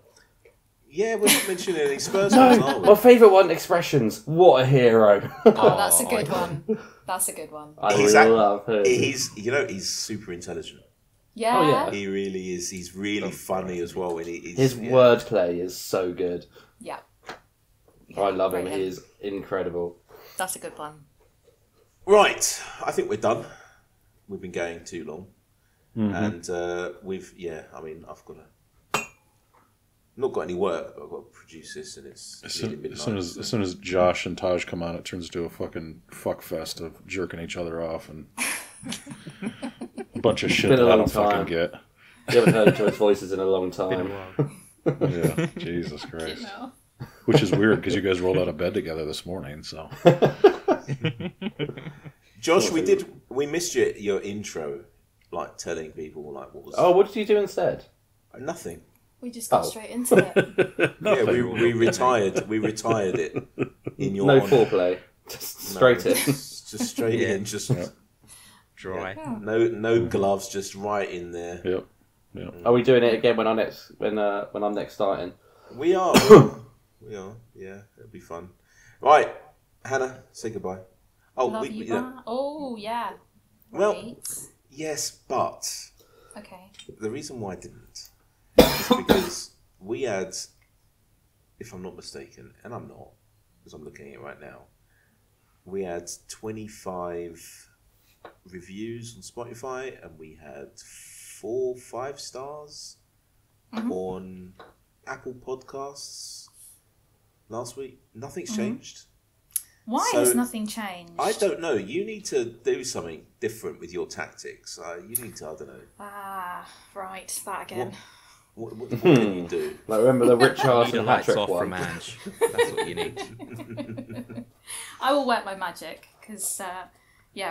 Yeah, we're not mentioning any Spurs fans, are My we? favourite one, expressions. What a hero. Oh, that's a good one. That's a good one. I He's love him. He's super intelligent. Yeah. Oh, yeah. He really is. He's really funny as well. And His wordplay is so good. Yeah. I love him. Right, He is incredible. That's a good one. Right, I think we're done. We've been going too long, Mm-hmm. and I've got not got any work, but I've got to produce this, and it's nearly midnight. As soon as Josh and Taj come on, it turns into a fucking fuck fest of jerking each other off and a bunch of shit Been a that I long don't fucking time. get. You haven't heard each other's voices in a long time. Yeah, Jesus Christ. No. Which is weird because you guys rolled out of bed together this morning. So Josh, we missed your intro, like telling people like what was Oh, what did you do instead? nothing. We just got Oh. straight into it. Yeah, we retired. We retired it in your No honour. foreplay. Just straight in. Just straight in, just Dry. no gloves, just right in there. yep. Are we doing it again when I'm next starting? We are. We are. Yeah, it'll be fun. Right, Hannah, say goodbye. Oh, Love you, Ma. Oh, yeah. Well- Right. yes, but Okay. the reason why I didn't is because we had, if I'm not mistaken, and I'm not, because I'm looking at it right now, we had 25 reviews on Spotify, and we had 5 stars on Apple Podcasts last week. Nothing's changed. Why So, has nothing changed? I don't know. You need to do something different with your tactics. You need to, I don't know. Ah, right. That again. What can you do? Like remember the Need a Richardson lights hat-trick off one? from Ange. That's what you need. I will work my magic because,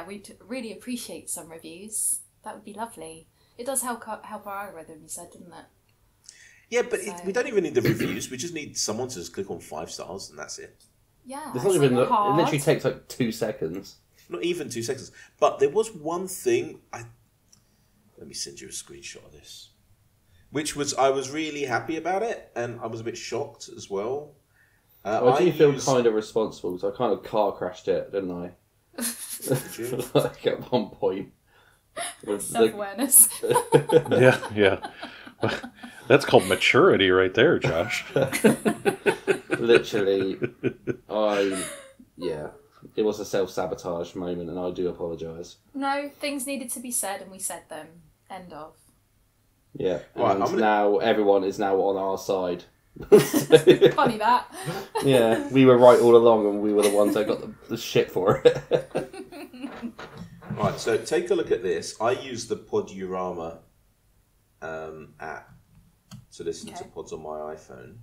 we'd really appreciate some reviews. That would be lovely. It does help our algorithm, you said, didn't it? Yeah, but we don't even need the reviews. We just need someone to just click on 5 stars, and that's it. Yeah. It's not even. It hard. literally takes like 2 seconds. Not even 2 seconds. But there was one thing. Let me send you a screenshot of this. Which was, I was really happy about it, and I was a bit shocked as well. I do feel kind of responsible because I kind of car crashed it, didn't I? Like at one point. With the- Self-awareness. Yeah. That's called maturity right there, Josh. Literally, it was a self-sabotage moment, and I do apologise. No, things needed to be said, and we said them. End of. Yeah, Right, and now everyone is now on our side. Funny that. Yeah, we were right all along, and we were the ones that got the shit for it. Right, so take a look at this. I use the Podurama app to listen to pods on my iPhone,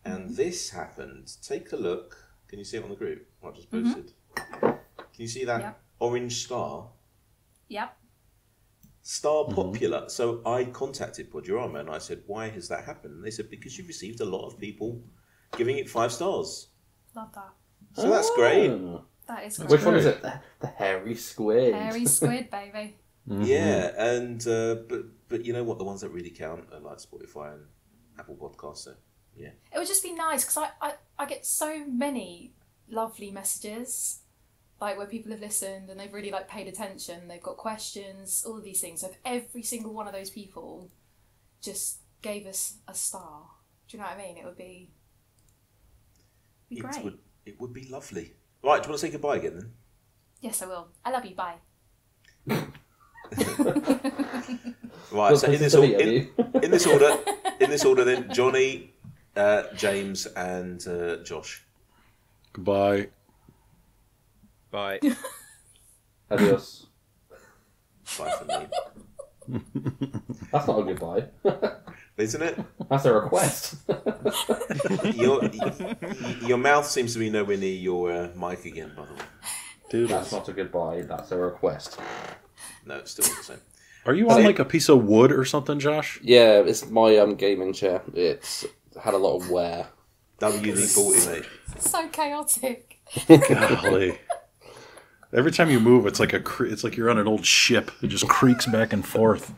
and this happened. Take a look. Can you see it on the group? I just posted. Can you see that orange star? Yep. Star popular. So I contacted Podurama and I said, "Why has that happened?" And they said, "Because you received a lot of people giving it 5 stars." Love that. So that's great. That is Which one great. is it? The hairy squid. Hairy squid, baby. Yeah, and but you know what? The ones that really count are like Spotify and Apple Podcasts. So yeah, It would just be nice because I get so many lovely messages, like where people have listened and they've really like paid attention, they've got questions, all of these things. So if every single one of those people just gave us a star, do you know what I mean? It would be great. It would be lovely. Right, do you want to say goodbye again then? Yes, I will. I love you. Bye. Right, so in this order then, Johnny, James, and Josh. Goodbye. Bye. Adios. Bye for me. That's not a goodbye. Isn't it? That's a request. Your mouth seems to be nowhere near your mic again, by the way. Dude, That's not a goodbye. That's a request. No, it's still the same. are you on like a piece of wood or something, Josh? Yeah, it's my gaming chair. It's had a lot of wear. WD-40, mate. So chaotic. Golly. Every time you move, it's like it's like you're on an old ship. It just creaks back and forth.